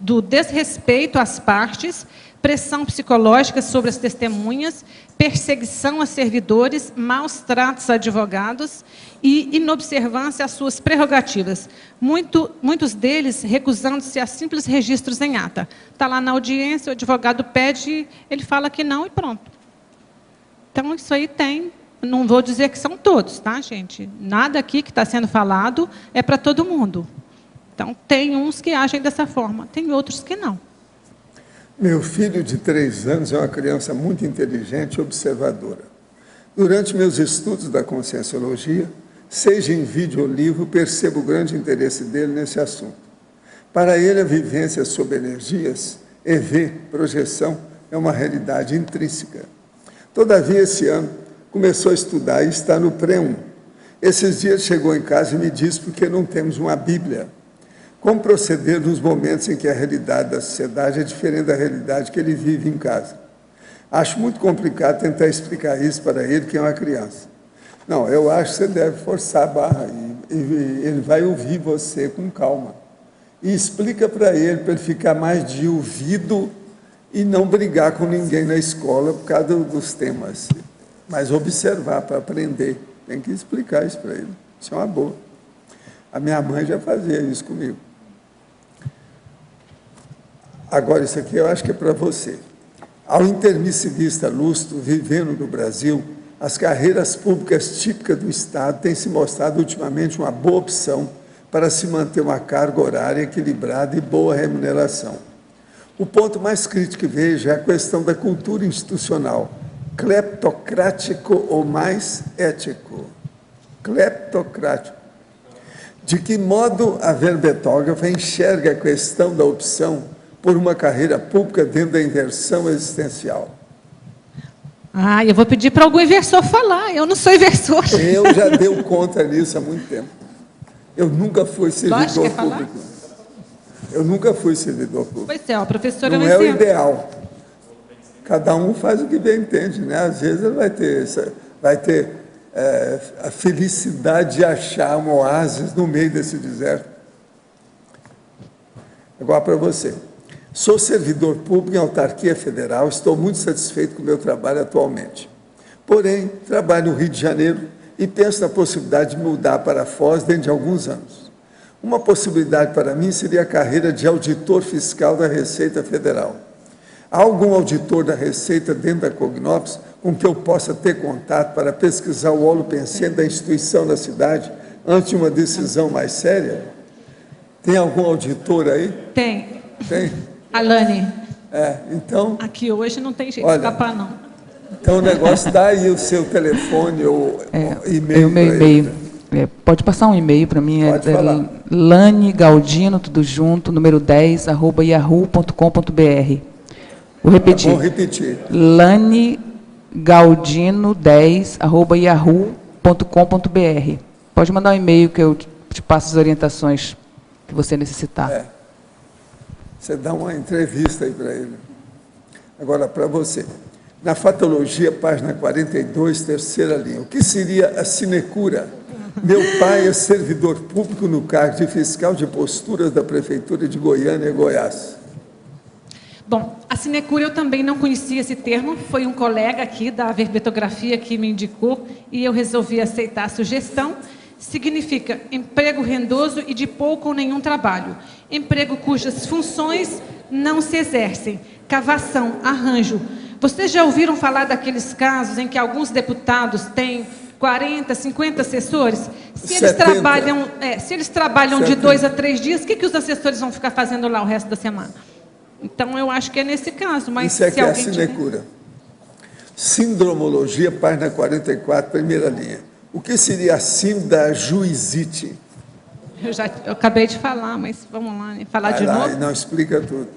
do desrespeito às partes, pressão psicológica sobre as testemunhas, perseguição a servidores, maus tratos a advogados e inobservância às suas prerrogativas. Muitos deles recusando-se a simples registros em ata. Está lá na audiência, o advogado pede, ele fala que não e pronto. Então, isso aí tem, não vou dizer que são todos, tá, gente? Nada aqui que está sendo falado é para todo mundo. Então, tem uns que agem dessa forma, tem outros que não. Meu filho de 3 anos é uma criança muito inteligente e observadora. Durante meus estudos da Conscienciologia, seja em vídeo ou livro, percebo o grande interesse dele nesse assunto. Para ele, a vivência sobre energias, EV, projeção, é uma realidade intrínseca. Todavia, esse ano, começou a estudar e está no pré-1. Esses dias chegou em casa e me disse por que não temos uma Bíblia. Como proceder nos momentos em que a realidade da sociedade é diferente da realidade que ele vive em casa? Acho muito complicado tentar explicar isso para ele, que é uma criança. Não, eu acho que você deve forçar a barra e ele vai ouvir você com calma. E explica para ele ficar mais de ouvido e não brigar com ninguém na escola por causa dos temas. Mas observar para aprender. Tem que explicar isso para ele. Isso é uma boa. A minha mãe já fazia isso comigo. Agora, isso aqui eu acho que é para você. Ao intermissivista lustro, vivendo no Brasil, as carreiras públicas típicas do Estado têm se mostrado ultimamente uma boa opção para se manter uma carga horária equilibrada e boa remuneração. O ponto mais crítico que vejo é a questão da cultura institucional, cleptocrático ou mais ético. Cleptocrático. De que modo a verbetógrafa enxerga a questão da opção por uma carreira pública dentro da inversão existencial? Eu vou pedir para algum inversor falar, eu não sou inversor. Eu já dei conta nisso há muito tempo. Eu nunca fui servidor público. Eu nunca fui servidor público. Pois é, a professora não é o ideal. Cada um faz o que bem entende, né? Às vezes ele vai ter a felicidade de achar um oásis no meio desse deserto. Agora para você. Sou servidor público em autarquia federal, estou muito satisfeito com o meu trabalho atualmente. Porém, trabalho no Rio de Janeiro e penso na possibilidade de mudar para Foz dentro de alguns anos. Uma possibilidade para mim seria a carreira de auditor fiscal da Receita Federal. Há algum auditor da Receita dentro da Cognópolis com que eu possa ter contato para pesquisar o óleo pensante da instituição da cidade antes de uma decisão mais séria? Tem algum auditor aí? Tem. Tem? Alane. Então... Aqui hoje não tem jeito de escapar, não. Então o negócio, dá aí o seu telefone ou e-mail. O meu e-mail. Pode passar um e-mail para mim, Lane Galdino, tudo junto, número 10, @yahoo.com.br. Vou repetir. Vou repetir. Lane Galdino 10, @yahoo.com.br. Pode mandar um e-mail que eu te passo as orientações que você necessitar. Você dá uma entrevista aí para ele. Agora, para você. Na Fatologia, página 42, terceira linha. O que seria a sinecura? Meu pai é servidor público no cargo de fiscal de posturas da Prefeitura de Goiânia, Goiás. Bom, a sinecura eu também não conhecia esse termo, foi um colega aqui da verbetografia que me indicou e eu resolvi aceitar a sugestão. Significa emprego rendoso e de pouco ou nenhum trabalho. Emprego cujas funções não se exercem. Cavação, arranjo. Vocês já ouviram falar daqueles casos em que alguns deputados têm 40, 50 assessores? Se eles trabalham de 2 a 3 dias, o que os assessores vão ficar fazendo lá o resto da semana? Então, eu acho que é nesse caso. Mas isso é a sinecura. Sindromologia, página 44, primeira linha. O que seria a síndrome da juizite? Eu acabei de falar, mas vamos lá, né? Falar de novo? Não, explica tudo.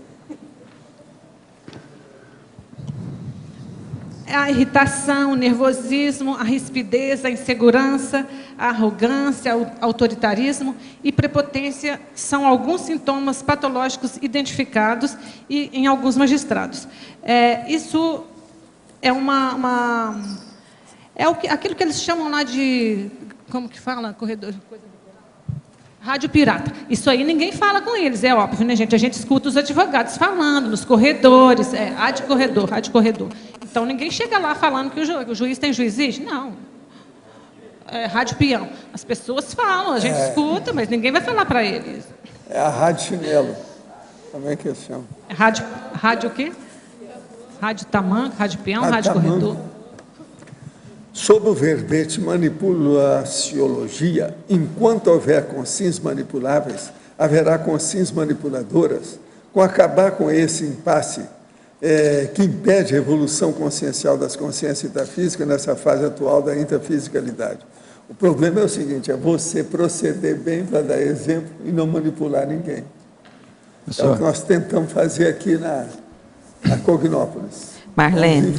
A irritação, o nervosismo, a rispidez, a insegurança, a arrogância, o autoritarismo e prepotência são alguns sintomas patológicos identificados em alguns magistrados. Isso é aquilo que eles chamam lá de... Como que fala? Corredor... Rádio pirata. Isso aí ninguém fala com eles, é óbvio, né, gente? A gente escuta os advogados falando nos corredores, rádio corredor. Então, ninguém chega lá falando que o juiz tem juizite? Não. Rádio peão. As pessoas falam, a gente escuta, mas ninguém vai falar para eles. É a rádio chinelo. Como é que eles chamam? Rádio o quê? Rádio tamanco, rádio peão, rádio corredor. Sob o verbete manipulaciologia, enquanto houver consciências manipuláveis, haverá consciências manipuladoras. Com acabar com esse impasse que impede a evolução consciencial das consciências metafísicas nessa fase atual da intrafisicalidade. O problema é o seguinte, é você proceder bem para dar exemplo e não manipular ninguém. É o que nós tentamos fazer aqui na Cognópolis. Marlene.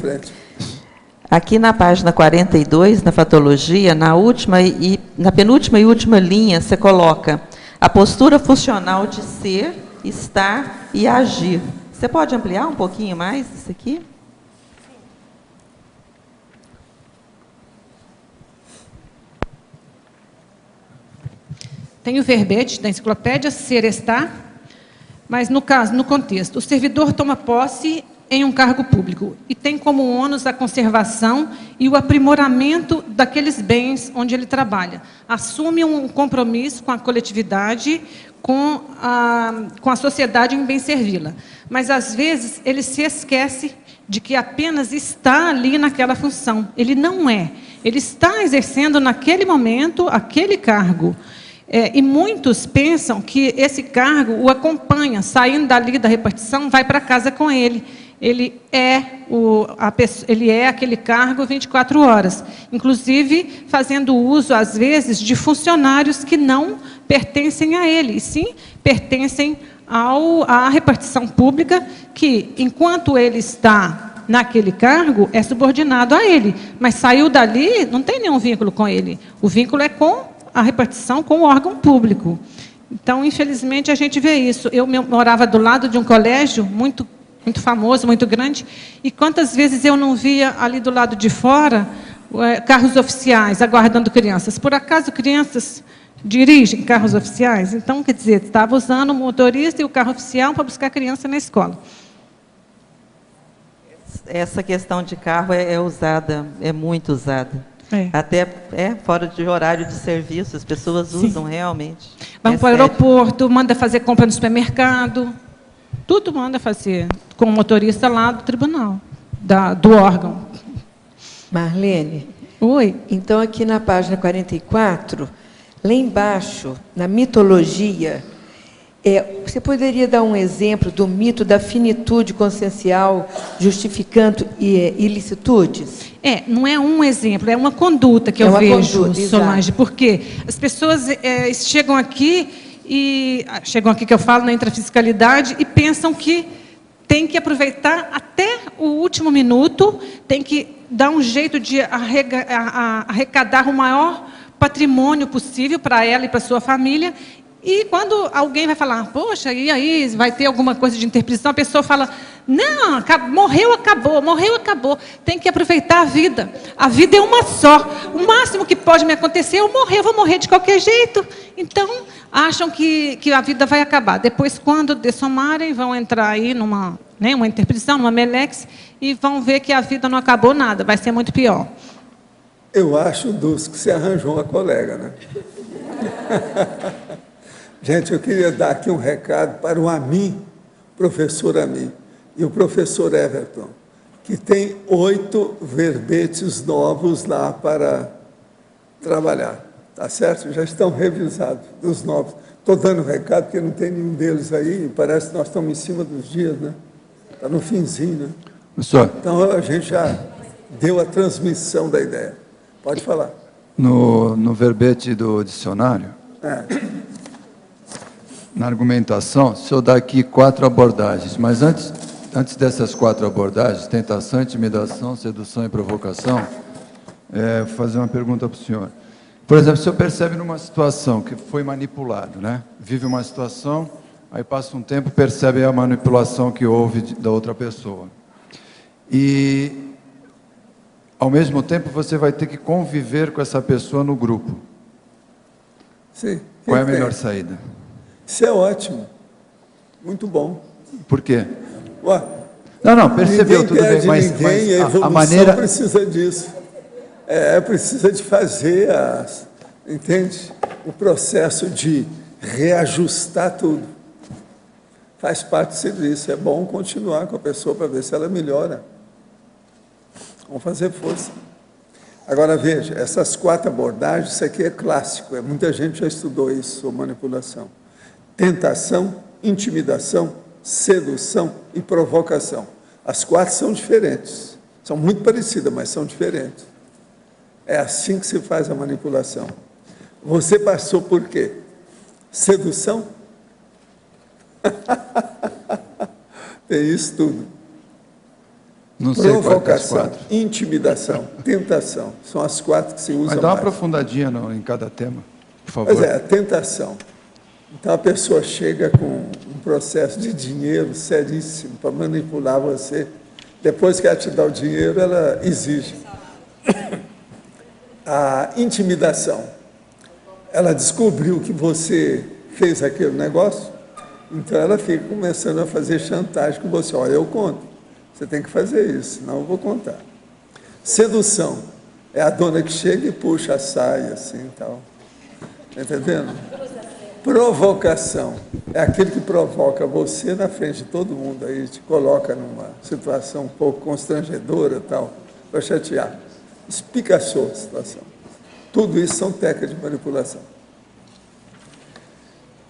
Aqui na página 42, na fatologia, na penúltima e última linha, você coloca a postura funcional de ser, estar e agir. Você pode ampliar um pouquinho mais isso aqui? Tem o verbete da enciclopédia, ser, estar, mas no caso, no contexto, o servidor toma posse em um cargo público e tem como ônus a conservação e o aprimoramento daqueles bens onde ele trabalha. Assume um compromisso com a coletividade, com a sociedade em bem servi-la. Mas, às vezes, ele se esquece de que apenas está ali naquela função. Ele não é. Ele está exercendo, naquele momento, aquele cargo. E muitos pensam que esse cargo o acompanha, saindo dali da repartição, vai para casa com ele. Ele é aquele cargo 24 horas, inclusive fazendo uso, às vezes, de funcionários que não pertencem a ele, e sim pertencem à repartição pública, que, enquanto ele está naquele cargo, é subordinado a ele, mas saiu dali, não tem nenhum vínculo com ele. O vínculo é com a repartição, com o órgão público. Então, infelizmente, a gente vê isso. Eu morava do lado de um colégio muito famoso, muito grande, e quantas vezes eu não via ali do lado de fora carros oficiais aguardando crianças. Por acaso crianças dirigem carros oficiais? Então, quer dizer, estava usando o motorista e o carro oficial para buscar a criança na escola. Essa questão de carro é usada, é muito usada. Até fora de horário de serviço, as pessoas usam realmente. Vão para o aeroporto, manda fazer compra no supermercado. Tudo manda fazer com o motorista lá do tribunal, do órgão. Marlene. Oi. Então, aqui na página 44, lá embaixo, na mitologia, você poderia dar um exemplo do mito da finitude consciencial justificando ilicitudes? Não é um exemplo, é uma conduta que eu vejo, Solange, porque as pessoas chegam aqui que eu falo na intrafiscalidade e pensam que tem que aproveitar até o último minuto, tem que dar um jeito de arrecadar o maior patrimônio possível para ela e para a sua família. E quando alguém vai falar, poxa, e aí, vai ter alguma coisa de interpretação, a pessoa fala, não, morreu, acabou. Tem que aproveitar a vida. A vida é uma só. O máximo que pode me acontecer é eu vou morrer de qualquer jeito. Então, acham que a vida vai acabar. Depois, quando dessomarem, vão entrar aí numa interpretação, numa melex, e vão ver que a vida não acabou nada, vai ser muito pior. Eu acho, Dulce, que você arranjou uma colega, né? Gente, eu queria dar aqui um recado para o Amin, professor Amin, e o professor Everton, que tem 8 verbetes novos lá para trabalhar, tá certo? Já estão revisados, os novos. Estou dando recado, porque não tem nenhum deles aí, parece que nós estamos em cima dos dias, né? Está no finzinho, né? Professor. Então, a gente já deu a transmissão da ideia. Pode falar. No verbete do dicionário, na argumentação, o senhor dá aqui 4 abordagens, mas antes dessas 4 abordagens, tentação, intimidação, sedução e provocação, fazer uma pergunta para o senhor. Por exemplo, o senhor percebe numa situação que foi manipulado, né? Vive uma situação, aí passa um tempo, percebe a manipulação que houve da outra pessoa. E, ao mesmo tempo, você vai ter que conviver com essa pessoa no grupo. Sim. Qual é a melhor saída? Isso é ótimo. Muito bom. Por quê? Ué, não, percebeu, tudo bem, mas a evolução a maneira... precisa disso. Precisa de fazer, entende? O processo de reajustar tudo. Faz parte do serviço. É bom continuar com a pessoa para ver se ela melhora. Vamos fazer força. Agora, veja, essas 4 abordagens, isso aqui é clássico, muita gente já estudou isso, sobre manipulação. Tentação, intimidação, sedução e provocação. As 4 são diferentes, são muito parecidas, mas são diferentes. É assim que se faz a manipulação. Você passou por quê? Sedução? Tem isso tudo. Não sei quais das provocação, quatro. intimidação, tentação. São as 4 que se usam Mas dá uma mais. aprofundadinha em cada tema, por favor. Pois é, a tentação. Então a pessoa chega com um processo de dinheiro seríssimo para manipular você. Depois que ela te dá o dinheiro, ela exige. A intimidação. Ela descobriu que você fez aquele negócio, então ela fica começando a fazer chantagem com você. Olha, eu conto. Você tem que fazer isso, senão eu vou contar. Sedução. É a dona que chega e puxa a saia, assim e tal. Está entendendo? Provocação. É aquele que provoca você na frente de todo mundo, aí te coloca numa situação um pouco constrangedora, tal, para chatear. Espicaçou a situação. Tudo isso são técnicas de manipulação.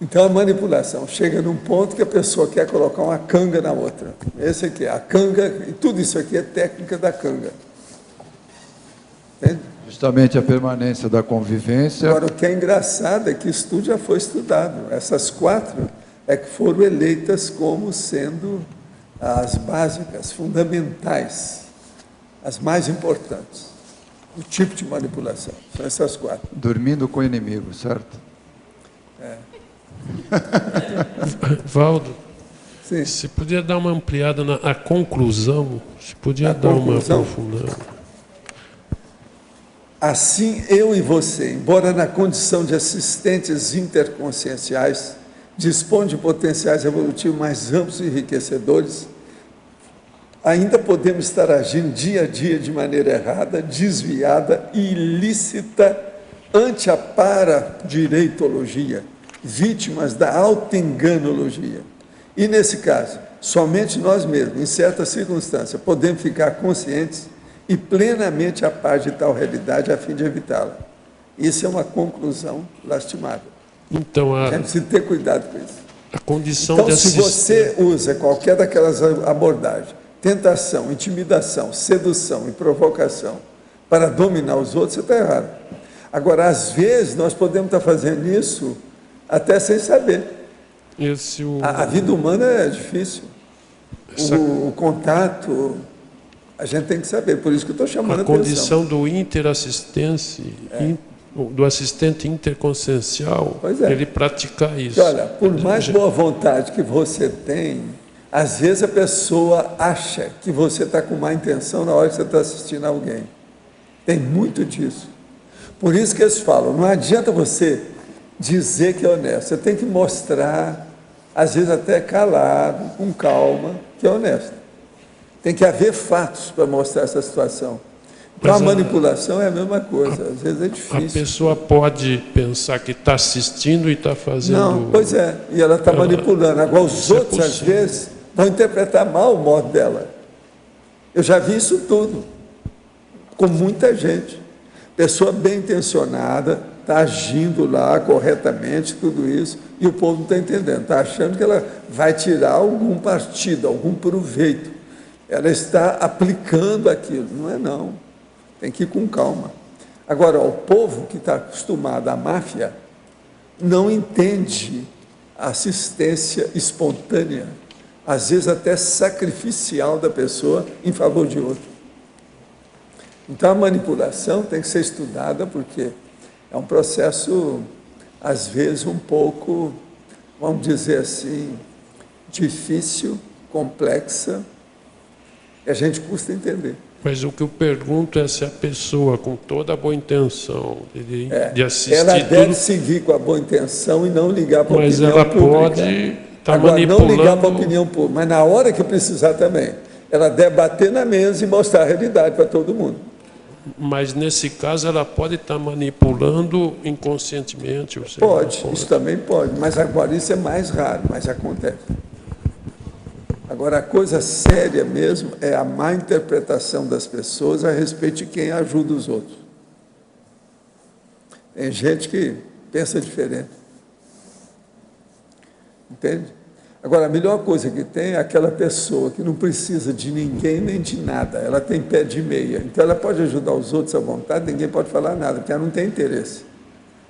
Então, a manipulação chega num ponto que a pessoa quer colocar uma canga na outra. Esse aqui é a canga, e tudo isso aqui é técnica da canga. Entende? Justamente a permanência da convivência. Agora, o que é engraçado é que isso tudo já foi estudado. Essas 4 é que foram eleitas como sendo as básicas, fundamentais, as mais importantes. O tipo de manipulação. São essas 4. Dormindo com o inimigo, certo? Valdo, Sim. você podia dar uma ampliada na conclusão? Você podia dar uma aprofundada? Assim, eu e você, embora na condição de assistentes interconscienciais, dispõe de potenciais evolutivos mais amplos e enriquecedores, ainda podemos estar agindo dia a dia de maneira errada, desviada e ilícita ante a paradireitologia, vítimas da autoenganologia. E, nesse caso, somente nós mesmos, em certas circunstâncias, podemos ficar conscientes e plenamente a par de tal realidade a fim de evitá-la. Isso é uma conclusão lastimável. Então, É preciso ter cuidado com isso. a condição Então, de se você usa qualquer daquelas abordagens, tentação, intimidação, sedução e provocação para dominar os outros, você está errado. Agora, às vezes, nós podemos estar fazendo isso até sem saber. A vida humana é difícil. O contato, a gente tem que saber, por isso que eu estou chamando a atenção. A condição do interassistência, do assistente interconsciencial, ele praticar isso. Porque, olha, por mais boa vontade que você tem, às vezes a pessoa acha que você está com má intenção na hora que você está assistindo a alguém. Tem muito disso. Por isso que eles falam, não adianta você dizer que é honesto, você tem que mostrar, às vezes até calado, com calma, que é honesto. Tem que haver fatos para mostrar essa situação. Então, a manipulação é a mesma coisa, às vezes é difícil. A pessoa pode pensar que está assistindo e está fazendo... Não, pois é, e ela está manipulando. Agora, os outros, às vezes, vão interpretar mal o modo dela. Eu já vi isso tudo, com muita gente. Pessoa bem intencionada, está agindo lá corretamente, tudo isso, e o povo não está entendendo, está achando que ela vai tirar algum partido, algum proveito. Ela está aplicando aquilo. Não é não. Tem que ir com calma. Agora, o povo que está acostumado à máfia não entende a assistência espontânea, às vezes até sacrificial da pessoa em favor de outro. Então, a manipulação tem que ser estudada porque é um processo, às vezes, um pouco, vamos dizer assim, difícil, complexa, e a gente custa entender. Mas o que eu pergunto é se a pessoa, com toda a boa intenção de assistir ela deve tudo, seguir com a boa intenção e não ligar para a opinião mas ela pública. pode estar Agora, manipulando... não ligar para a opinião pública, mas na hora que precisar também, ela deve bater na mesa e mostrar a realidade para todo mundo. Mas, nesse caso, ela pode estar manipulando inconscientemente. Ou seja, Pode, isso também pode, mas agora isso é mais raro, mas acontece. Agora, a coisa séria mesmo é a má interpretação das pessoas a respeito de quem ajuda os outros. Tem gente que pensa diferente. Entende? Agora, a melhor coisa que tem é aquela pessoa que não precisa de ninguém nem de nada. Ela tem pé de meia. Então, ela pode ajudar os outros à vontade, ninguém pode falar nada, porque ela não tem interesse.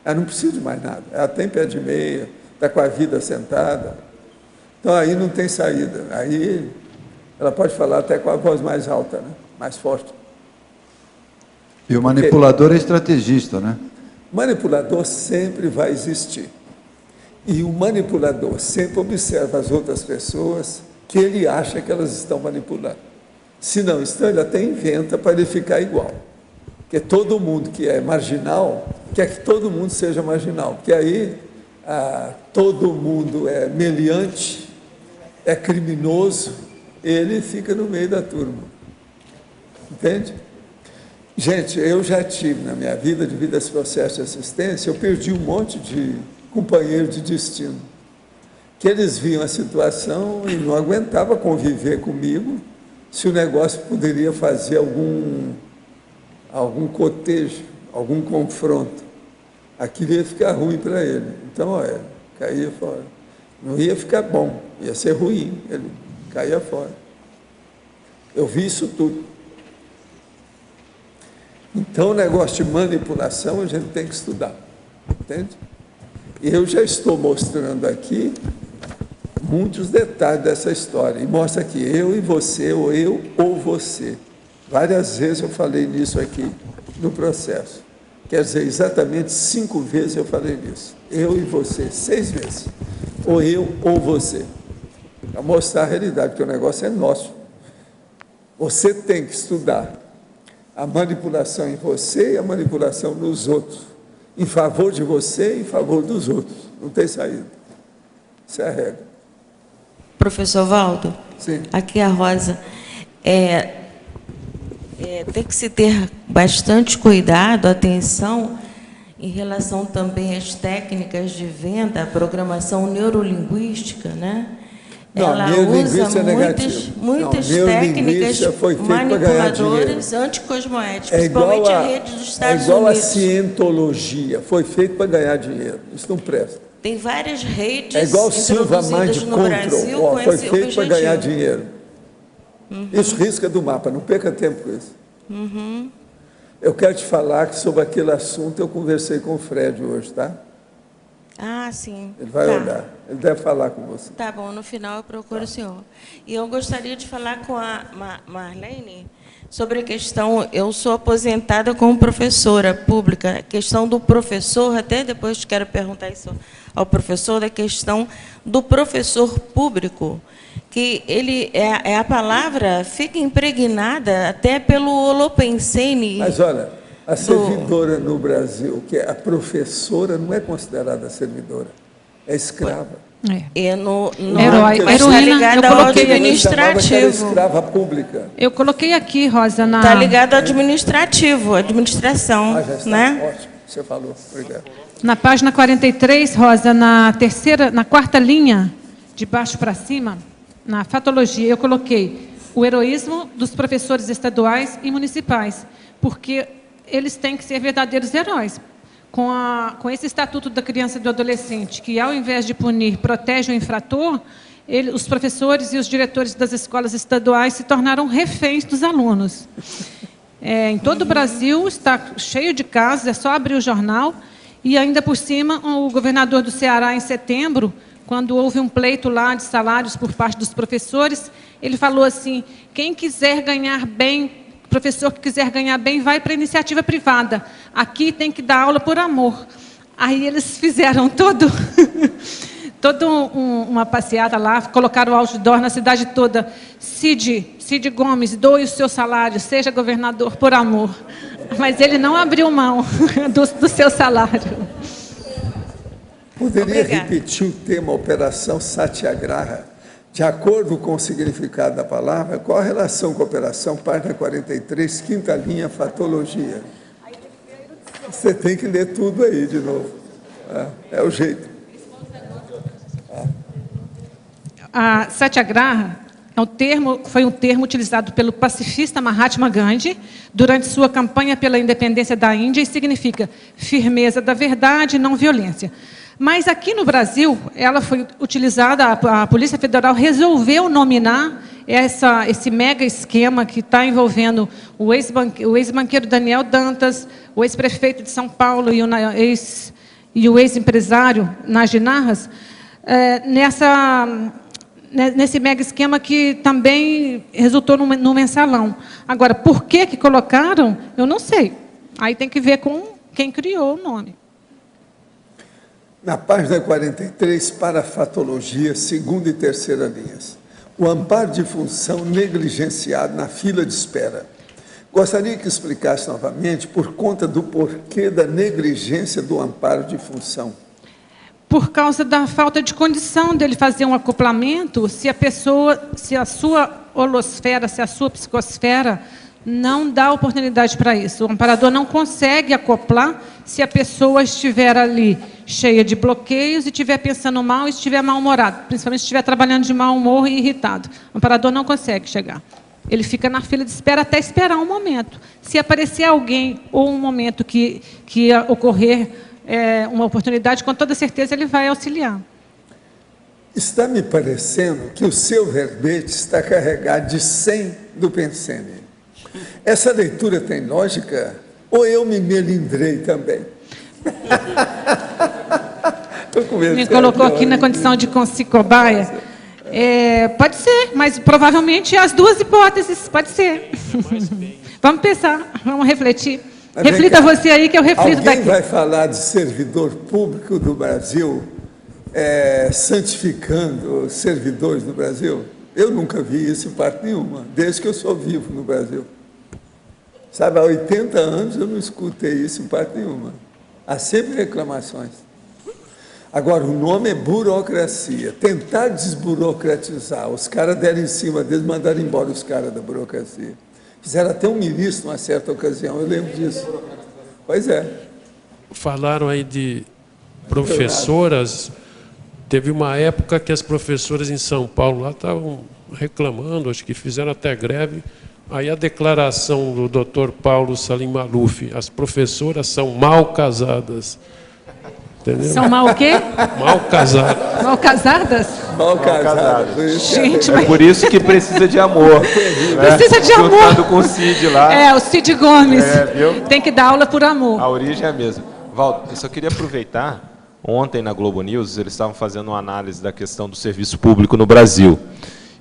Ela não precisa de mais nada. Ela tem pé de meia, está com a vida sentada. Então, aí não tem saída. Aí Ela pode falar até com a voz mais alta, né? Mais forte. E o manipulador é estrategista, né? Manipulador sempre vai existir. E o manipulador sempre observa as outras pessoas que ele acha que elas estão manipulando. Se não estão, ele até inventa para ele ficar igual. Porque todo mundo que é marginal quer que todo mundo seja marginal. Porque aí todo mundo é meliante, é criminoso, ele fica no meio da turma. Entende? Gente, eu já tive na minha vida, devido a esse processo de assistência, eu perdi um monte de companheiros de destino, que eles viam a situação e não aguentavam conviver comigo, se o negócio poderia fazer algum cotejo, algum confronto. Aquilo ia ficar ruim para ele. Então, olha, caía fora. Não ia ficar bom, ia ser ruim, ele caía fora. Eu vi isso tudo. Então, o negócio de manipulação a gente tem que estudar, entende? E eu já estou mostrando aqui muitos detalhes dessa história. E mostra aqui, eu e você, ou eu ou você. Várias vezes eu falei nisso aqui no processo. Quer dizer, exatamente 5 vezes eu falei nisso. Eu e você, 6 vezes. Ou eu ou você. Para mostrar a realidade, porque o negócio é nosso. Você tem que estudar a manipulação em você e a manipulação nos outros. Em favor de você e em favor dos outros. Não tem saída. Isso é a regra. Professor Valdo, Sim. aqui é a Rosa. Tem que se ter bastante cuidado, atenção, em relação também às técnicas de venda, a programação neurolinguística, né? Não, ela usa muitas técnicas manipuladoras anticosmoéticas, principalmente a rede dos Estados Unidos. É igual a cientologia, foi feito para ganhar dinheiro, isso não presta. Tem várias redes é igual Silva Mind no Brasil com foi esse feito para ganhar objetivo. dinheiro. Isso risca do mapa, não perca tempo com isso. Eu quero te falar que sobre aquele assunto eu conversei com o Fred hoje, tá? Ah, sim. Ele vai olhar, ele deve falar com você. Tá bom, no final eu procuro o senhor. E eu gostaria de falar com a Marlene sobre a questão, eu sou aposentada como professora pública, a questão do professor, até depois quero perguntar isso ao professor, da questão do professor público, que ele a palavra fica impregnada até pelo Holopensene. Mas olha, a servidora no Brasil, que é a professora, não é considerada servidora, é escrava. Mas está ligada ao administrativo. Era escrava pública. Eu coloquei aqui, Rosa, na... Está ligado ao administrativo, administração, Já está, né? ótimo, você falou, obrigado. Na página 43, Rosa, na quarta linha, de baixo para cima, na fatologia, eu coloquei o heroísmo dos professores estaduais e municipais, porque eles têm que ser verdadeiros heróis. Com esse Estatuto da Criança e do Adolescente, que, ao invés de punir, protege o infrator, os professores e os diretores das escolas estaduais se tornaram reféns dos alunos. Em todo o Brasil, está cheio de casos, é só abrir o jornal, e ainda por cima, o governador do Ceará, em setembro, quando houve um pleito lá de salários por parte dos professores, ele falou assim, quem quiser ganhar bem, professor que quiser ganhar bem, vai para a iniciativa privada. Aqui tem que dar aula por amor. Aí eles fizeram toda uma passeata lá, colocaram o outdoor na cidade toda. Cid Gomes, doe o seu salário, seja governador por amor. Mas ele não abriu mão do seu salário. Poderia repetir o tema Operação Satyagraha? De acordo com o significado da palavra, qual a relação com a operação? Página 43, quinta linha, fatologia. Você tem que ler tudo aí de novo. É o jeito. A Satyagraha foi um termo utilizado pelo pacifista Mahatma Gandhi durante sua campanha pela independência da Índia e significa firmeza da verdade e não violência. Mas aqui no Brasil, ela foi utilizada, a Polícia Federal resolveu nominar esse mega esquema que está envolvendo o ex-banqueiro Daniel Dantas, o ex-prefeito de São Paulo e o ex-empresário Nagy Narras, nesse mega esquema que também resultou no mensalão. Agora, por que colocaram, eu não sei. Aí tem que ver com quem criou o nome. Na página 43, parafatologia, segunda e terceira linhas. O amparo de função negligenciado na fila de espera. Gostaria que explicasse novamente por conta do porquê da negligência do amparo de função. Por causa da falta de condição dele fazer um acoplamento, se a sua holosfera, se a sua psicosfera não dá oportunidade para isso. O amparador não consegue acoplar se a pessoa estiver ali cheia de bloqueios e estiver pensando mal e estiver mal-humorado, principalmente se estiver trabalhando de mau humor e irritado. O amparador não consegue chegar. Ele fica na fila de espera até esperar um momento. Se aparecer alguém ou um momento que ocorrer uma oportunidade, com toda certeza ele vai auxiliar. Está me parecendo que o seu verbete está carregado de 100 do Pensene. Essa leitura tem lógica? Ou eu me melindrei também? Me colocou aqui na condição de cobaia. Pode ser, mas provavelmente as duas hipóteses, pode ser. Vamos pensar, vamos refletir. Mas reflita você aí que eu reflito alguém daqui. Vai falar de servidor público do Brasil, santificando os servidores do Brasil? Eu nunca vi isso em parte nenhuma, desde que eu sou vivo no Brasil. Sabe, há 80 anos eu não escutei isso em parte nenhuma. Há sempre reclamações. Agora, o nome é burocracia. Tentar desburocratizar. Os caras deram em cima deles, mandaram embora os caras da burocracia. Fizeram até um ministro, numa certa ocasião, eu lembro disso. Pois é. Falaram aí de professoras. Teve uma época que as professoras em São Paulo lá estavam reclamando, acho que fizeram até greve. Aí a declaração do Dr. Paulo Salim Maluf: as professoras são mal casadas. Entendeu? São mal o quê? Mal casadas. Mal casadas? Mal casadas. Gente, é por isso que precisa de amor. Né? Precisa de amor. Juntando com o Cid lá. O Cid Gomes. Viu? Tem que dar aula por amor. A origem é a mesma. Valdo, eu só queria aproveitar. Ontem, na Globo News, eles estavam fazendo uma análise da questão do serviço público no Brasil.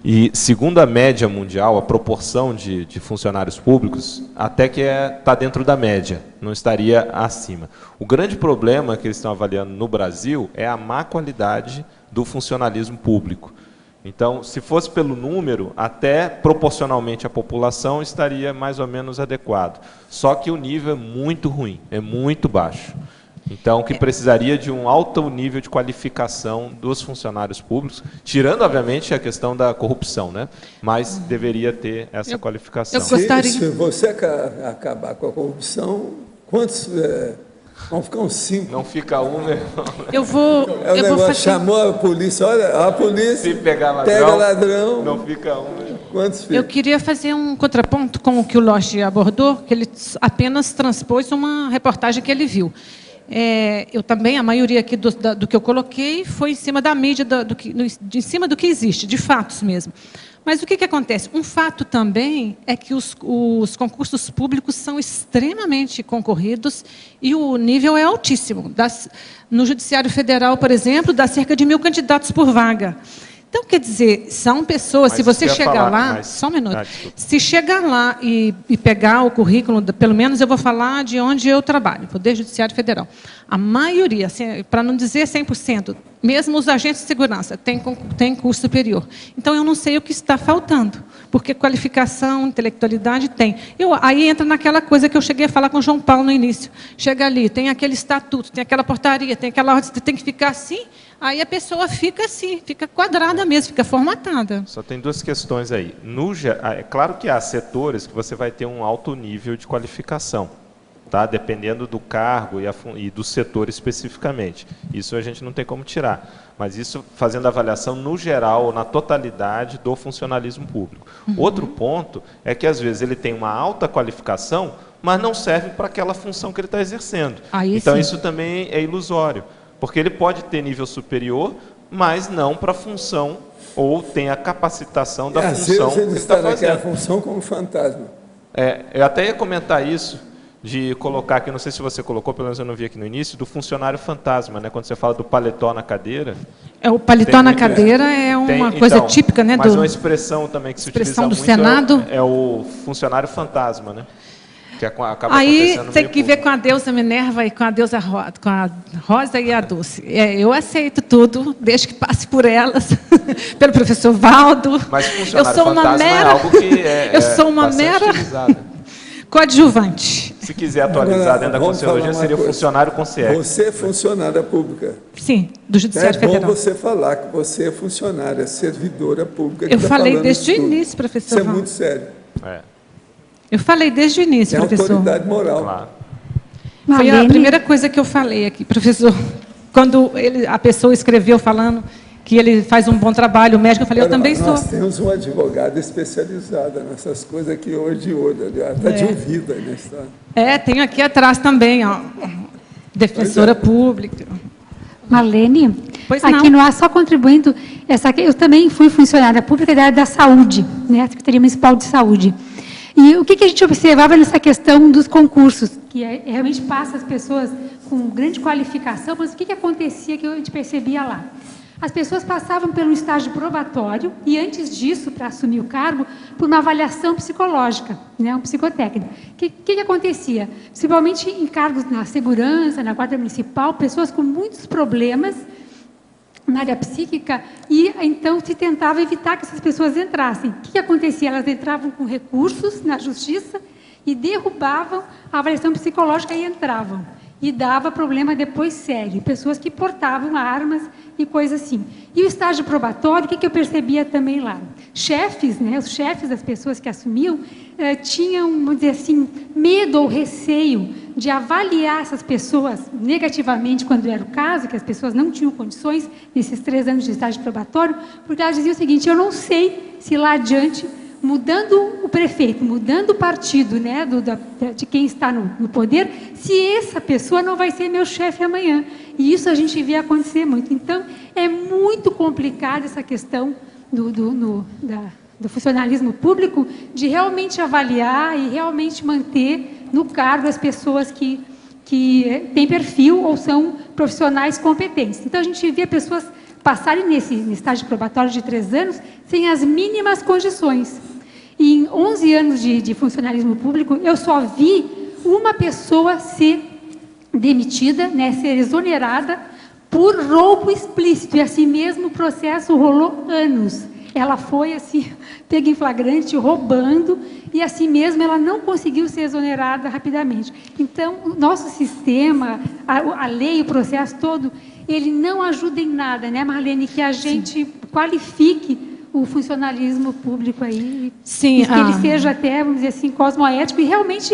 E, segundo a média mundial, a proporção de funcionários públicos até que está dentro da média, não estaria acima. O grande problema que eles estão avaliando no Brasil é a má qualidade do funcionalismo público. Então, se fosse pelo número, até proporcionalmente à população, estaria mais ou menos adequado. Só que o nível é muito ruim, é muito baixo. Então, que precisaria de um alto nível de qualificação dos funcionários públicos, tirando, obviamente, a questão da corrupção, né? Mas deveria ter essa qualificação. Eu gostaria... Se você acabar com a corrupção, quantos... vão ficar uns 5. Não fica um, né? Eu vou fazer... Chamou a polícia, olha, a polícia Se pegar ladrão, pega ladrão. Não fica um, né? Quantos fica? Eu queria fazer um contraponto com o que o Lodge abordou, que ele apenas transpôs uma reportagem que ele viu. Eu também, a maioria aqui do que eu coloquei foi em cima da mídia, em cima do que existe, de fatos mesmo. Mas o que acontece? Um fato também é que os concursos públicos são extremamente concorridos e o nível é altíssimo. No Judiciário Federal, por exemplo, dá cerca de 1.000 candidatos por vaga. Então, quer dizer, são pessoas, se você chegar lá... Só um minuto. Se chegar lá e pegar o currículo, pelo menos eu vou falar de onde eu trabalho, Poder Judiciário Federal. A maioria, assim, para não dizer 100%, mesmo os agentes de segurança, tem curso superior. Então, eu não sei o que está faltando, porque qualificação, intelectualidade tem. Aí entra naquela coisa que eu cheguei a falar com o João Paulo no início. Chega ali, tem aquele estatuto, tem aquela portaria, tem aquela ordem, tem que ficar assim... Aí a pessoa fica assim, fica quadrada mesmo, fica formatada. Só tem duas questões aí. É claro que há setores que você vai ter um alto nível de qualificação, tá? Dependendo do cargo e do setor especificamente. Isso a gente não tem como tirar. Mas isso fazendo avaliação no geral, na totalidade do funcionalismo público. Outro ponto é que, às vezes, ele tem uma alta qualificação, mas não serve para aquela função que ele está exercendo. Então, isso também é ilusório. Porque ele pode ter nível superior, mas não para a função, ou tem a capacitação da função que ele está naquela função como fantasma. Eu até ia comentar isso, de colocar aqui, não sei se você colocou, pelo menos eu não vi aqui no início, do funcionário fantasma, né? Quando você fala do paletó na cadeira. O paletó na cadeira é uma coisa típica, né? Mas uma expressão também que se utiliza muito Senado. é o funcionário fantasma, né? Que acaba aí acontecendo tem que ver com a deusa Minerva e com a deusa com a Rosa e a Dulce. Eu aceito tudo, desde que passe por elas, pelo professor Valdo. Mas funcionário fantasma é algo que eu sou uma mera coadjuvante. Se quiser atualizar dentro da Conscienciologia, seria funcionário concierge. Você é funcionária pública. Sim, do Judiciário Federal. É bom você falar que você é funcionária, servidora pública. Eu falei desde o início, professor. Isso é muito sério. Eu falei desde o início, professor. É autoridade moral. Claro. Foi a primeira coisa que eu falei aqui, professor. Quando a pessoa escreveu falando que ele faz um bom trabalho, o médico, eu falei, eu também sou. Nós temos uma advogada especializada nessas coisas aqui hoje de olho, está de ouvido aí na história. Tenho aqui atrás também, ó, defensora pública. Marlene, pois aqui no ar, só contribuindo, eu também fui funcionária pública da área da saúde, né, Secretaria Municipal de Saúde. E o que a gente observava nessa questão dos concursos, que realmente passa as pessoas com grande qualificação, mas o que acontecia que a gente percebia lá? As pessoas passavam pelo estágio probatório e, antes disso, para assumir o cargo, por uma avaliação psicológica, né, um psicotécnico. O que acontecia? Principalmente em cargos na segurança, na Guarda Municipal, pessoas com muitos problemas na área psíquica, e então se tentava evitar que essas pessoas entrassem. O que acontecia? Elas entravam com recursos na justiça e derrubavam a avaliação psicológica e entravam. E dava problema depois sério, pessoas que portavam armas e coisas assim. E o estágio probatório, o que eu percebia também lá? Chefes, né, os chefes das pessoas que assumiam, tinham, vamos dizer assim, medo ou receio de avaliar essas pessoas negativamente, quando era o caso, que as pessoas não tinham condições, nesses 3 anos de estágio probatório, porque elas diziam o seguinte, eu não sei se lá adiante, mudando o prefeito, mudando o partido, né, de quem está no poder, se essa pessoa não vai ser meu chefe amanhã. E isso a gente vê acontecer muito. Então, é muito complicada essa questão do funcionalismo público, de realmente avaliar e realmente manter no cargo as pessoas que têm perfil ou são profissionais competentes. Então, a gente vê pessoas passarem nesse estágio probatório de 3 anos sem as mínimas condições. E em 11 anos de funcionalismo público, eu só vi uma pessoa ser demitida, né, ser exonerada por roubo explícito. E assim mesmo o processo rolou anos. Ela foi assim, pega em flagrante, roubando, e assim mesmo ela não conseguiu ser exonerada rapidamente. Então, o nosso sistema, a lei, o processo todo, ele não ajuda em nada, né, Marlene, que a gente qualifique o funcionalismo público aí, sim, e que ele seja até, vamos dizer assim, cosmoético e realmente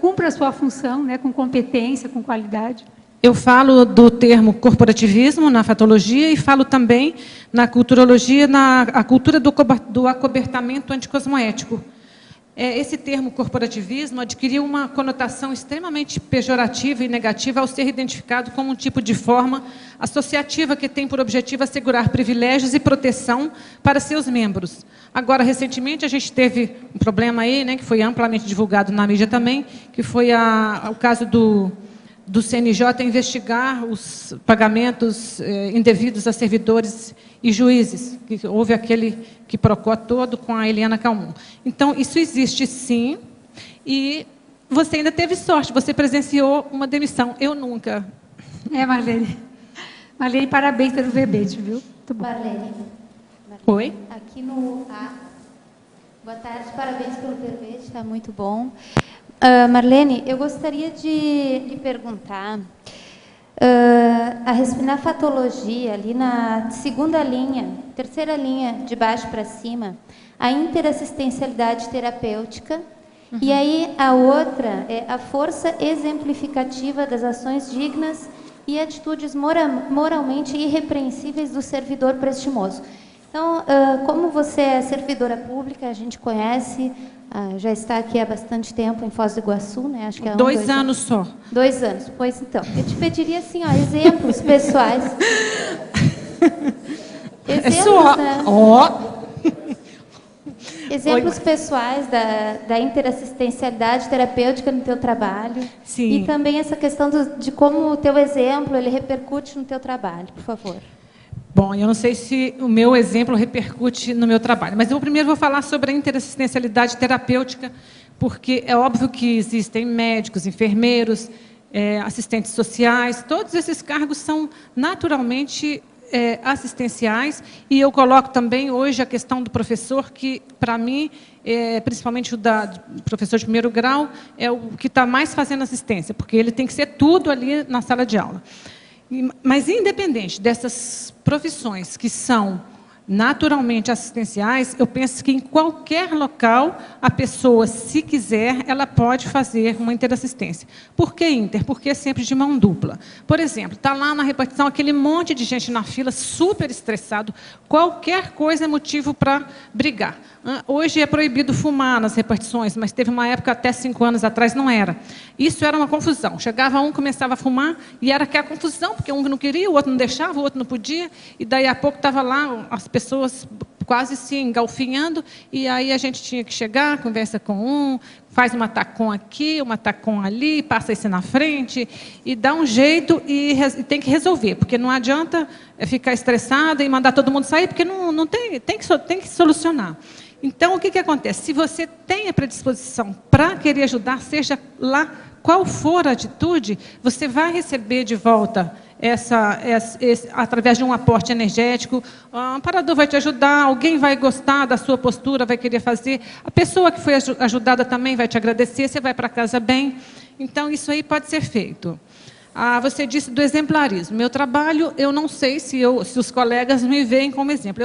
cumpra a sua função, né, com competência, com qualidade. Eu falo do termo corporativismo na fatologia e falo também na culturologia, a cultura do acobertamento anticosmoético. Esse termo corporativismo adquiriu uma conotação extremamente pejorativa e negativa ao ser identificado como um tipo de forma associativa que tem por objetivo assegurar privilégios e proteção para seus membros. Agora, recentemente, a gente teve um problema aí, né, que foi amplamente divulgado na mídia também, que foi o caso do CNJ investigar os pagamentos indevidos a servidores e juízes, que houve aquele quiprocó todo com a Eliana Calmon. Então, isso existe sim, e você ainda teve sorte, você presenciou uma demissão, eu nunca. Marlene. Marlene, parabéns pelo verbete, viu? Muito bom. Marlene. Oi? Aqui no A. Boa tarde, parabéns pelo verbete, está muito bom. Marlene, eu gostaria de lhe perguntar, na fatologia, ali na segunda linha, terceira linha, de baixo para cima, a interassistencialidade terapêutica, e aí a outra é a força exemplificativa das ações dignas e atitudes moralmente irrepreensíveis do servidor prestimoso. Então, como você é servidora pública, a gente conhece, já está aqui há bastante tempo em Foz do Iguaçu, né? Acho que é 2 anos só. 2 anos. Pois então, eu te pediria assim, exemplos pessoais. Exemplos, né? exemplos pessoais da interassistencialidade terapêutica no teu trabalho. Sim. E também essa questão de como o teu exemplo ele repercute no teu trabalho, por favor. Bom, eu não sei se o meu exemplo repercute no meu trabalho, mas eu primeiro vou falar sobre a interassistencialidade terapêutica, porque é óbvio que existem médicos, enfermeiros, assistentes sociais, todos esses cargos são naturalmente assistenciais, e eu coloco também hoje a questão do professor, que, para mim, principalmente o professor de primeiro grau, é o que está mais fazendo assistência, porque ele tem que ser tudo ali na sala de aula. Mas, independente dessas profissões que são naturalmente assistenciais, eu penso que em qualquer local, a pessoa, se quiser, ela pode fazer uma interassistência. Por que inter? Porque é sempre de mão dupla. Por exemplo, está lá na repartição aquele monte de gente na fila, super estressado, qualquer coisa é motivo para brigar. Hoje é proibido fumar nas repartições, mas teve uma época, até 5 anos atrás, não era. Isso era uma confusão. Chegava um, começava a fumar, e era aquela confusão, porque um não queria, o outro não deixava, o outro não podia, e daí a pouco estava lá as pessoas quase se engalfinhando, e aí a gente tinha que chegar, conversa com um, faz uma tacom aqui, uma tacom ali, passa esse na frente, e dá um jeito e tem que resolver, porque não adianta ficar estressada e mandar todo mundo sair, porque não tem que solucionar. Então, o que acontece? Se você tem a predisposição para querer ajudar, seja lá qual for a atitude, você vai receber de volta através de um aporte energético. Um amparador vai te ajudar, alguém vai gostar da sua postura, vai querer fazer. A pessoa que foi ajudada também vai te agradecer, você vai para casa bem. Então, isso aí pode ser feito. Você disse do exemplarismo. Meu trabalho, eu não sei se os colegas me veem como exemplo.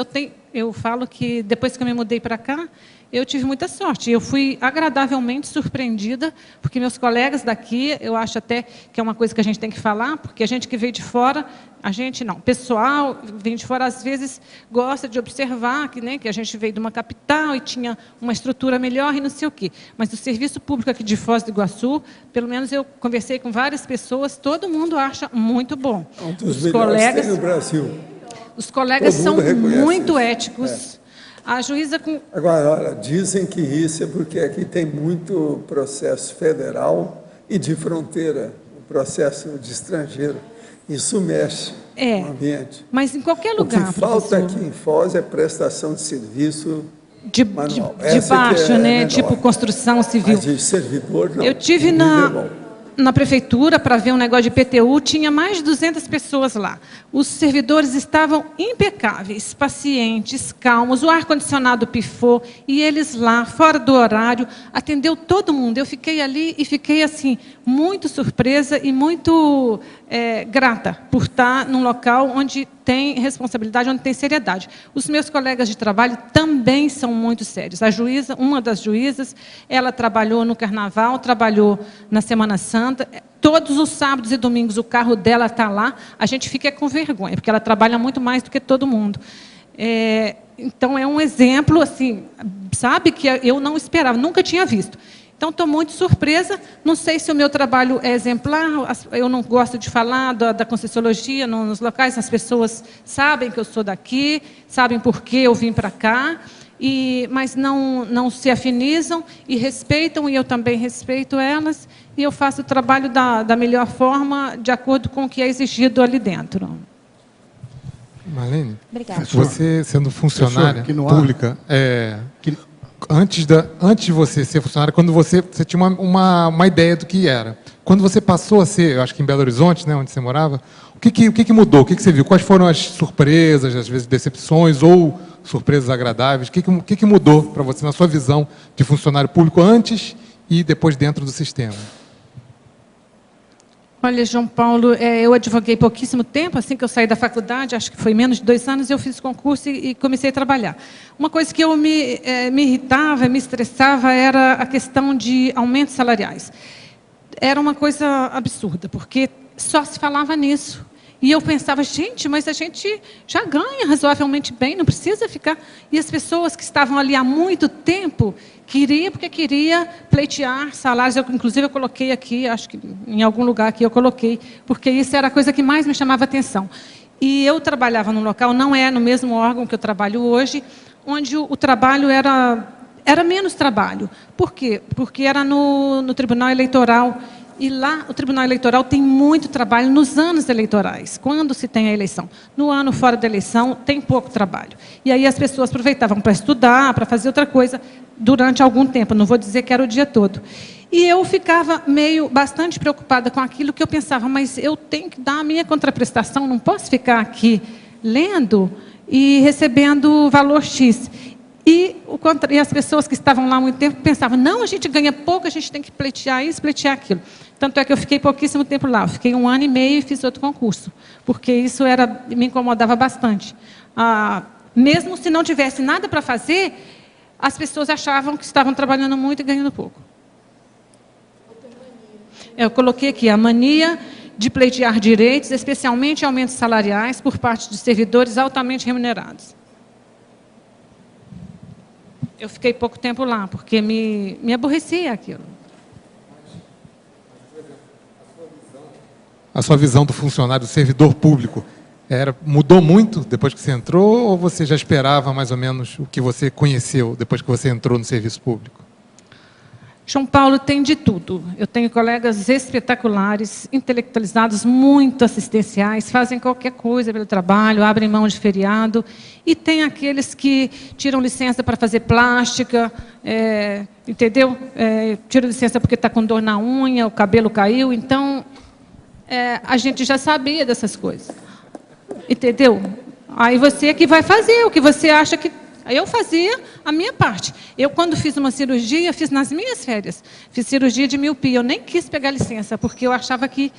Eu falo que, depois que eu me mudei para cá, eu tive muita sorte. Eu fui agradavelmente surpreendida, porque meus colegas daqui, eu acho até que é uma coisa que a gente tem que falar, porque a gente que veio de fora, a gente não, pessoal, vem de fora, às vezes, gosta de observar que a gente veio de uma capital e tinha uma estrutura melhor e não sei o quê. Mas o serviço público aqui de Foz do Iguaçu, pelo menos eu conversei com várias pessoas, todo mundo acha muito bom. Um dos melhores que tem no Brasil. Os colegas são muito éticos. A juíza Agora, olha, dizem que isso é porque aqui tem muito processo federal e de fronteira, o processo de estrangeiro. Isso mexe no ambiente. Mas em qualquer lugar, o que falta aqui em Foz é prestação de serviço manual. De baixo, né? Tipo construção civil. Mas de servidor, não. Eu tive na prefeitura para ver um negócio de PTU, tinha mais de 200 pessoas lá. Os servidores estavam impecáveis, pacientes, calmos, o ar-condicionado pifou, e eles lá, fora do horário, atendeu todo mundo. Eu fiquei ali e fiquei assim, muito surpresa e muito grata por estar num local onde tem responsabilidade, onde tem seriedade. Os meus colegas de trabalho também são muito sérios. A juíza, uma das juízas, ela trabalhou no Carnaval, trabalhou na Semana Santa. Todos os sábados e domingos o carro dela está lá. A gente fica com vergonha, porque ela trabalha muito mais do que todo mundo. Então, é um exemplo, assim, sabe, que eu não esperava, nunca tinha visto. Então, estou muito surpresa. Não sei se o meu trabalho é exemplar. Eu não gosto de falar da Conscienciologia nos locais. As pessoas sabem que eu sou daqui, sabem por que eu vim para cá, mas não se afinizam e respeitam, e eu também respeito elas. E eu faço o trabalho da melhor forma, de acordo com o que é exigido ali dentro. Marlene, obrigada. Você sendo funcionária pública, antes de você ser funcionária, quando você tinha uma ideia do que era. Quando você passou a ser, eu acho que em Belo Horizonte, né, onde você morava, o que mudou? O que você viu? Quais foram as surpresas, às vezes decepções ou surpresas agradáveis? O que mudou para você na sua visão de funcionário público antes e depois dentro do sistema? Olha, João Paulo, eu advoguei pouquíssimo tempo, assim que eu saí da faculdade, acho que foi menos de 2 anos, eu fiz concurso e comecei a trabalhar. Uma coisa que me irritava, me estressava, era a questão de aumentos salariais. Era uma coisa absurda, porque só se falava nisso. E eu pensava, gente, mas a gente já ganha razoavelmente bem, não precisa ficar... E as pessoas que estavam ali há muito tempo, porque queria pleitear salários. Inclusive, eu coloquei aqui, acho que em algum lugar aqui eu coloquei, porque isso era a coisa que mais me chamava a atenção. E eu trabalhava num local, não é no mesmo órgão que eu trabalho hoje, onde o trabalho era era menos trabalho. Por quê? Porque era no Tribunal Eleitoral. E lá, o Tribunal Eleitoral tem muito trabalho nos anos eleitorais, quando se tem a eleição. No ano fora da eleição, tem pouco trabalho. E aí as pessoas aproveitavam para estudar, para fazer outra coisa, durante algum tempo. Não vou dizer que era o dia todo. E eu ficava bastante preocupada com aquilo que eu pensava, mas eu tenho que dar a minha contraprestação, não posso ficar aqui lendo e recebendo valor X. E as pessoas que estavam lá há muito tempo pensavam, não, a gente ganha pouco, a gente tem que pleitear isso, pleitear aquilo. Tanto é que eu fiquei pouquíssimo tempo lá. Eu fiquei 1 ano e meio e fiz outro concurso, porque isso me incomodava bastante. Mesmo se não tivesse nada para fazer, as pessoas achavam que estavam trabalhando muito e ganhando pouco. Eu coloquei aqui a mania de pleitear direitos, especialmente aumentos salariais, por parte de servidores altamente remunerados. Eu fiquei pouco tempo lá, porque me aborrecia aquilo. A sua visão do funcionário, do servidor público, mudou muito depois que você entrou, ou você já esperava mais ou menos o que você conheceu depois que você entrou no serviço público? João Paulo tem de tudo. Eu tenho colegas espetaculares, intelectualizados, muito assistenciais, fazem qualquer coisa pelo trabalho, abrem mão de feriado. E tem aqueles que tiram licença para fazer plástica, entendeu? Tiram licença porque está com dor na unha, o cabelo caiu. Então, a gente já sabia dessas coisas. Entendeu? Aí você é que vai fazer o que você acha que... Eu fazia a minha parte. Eu, quando fiz uma cirurgia, fiz nas minhas férias. Fiz cirurgia de miopia. Eu nem quis pegar licença, porque eu achava que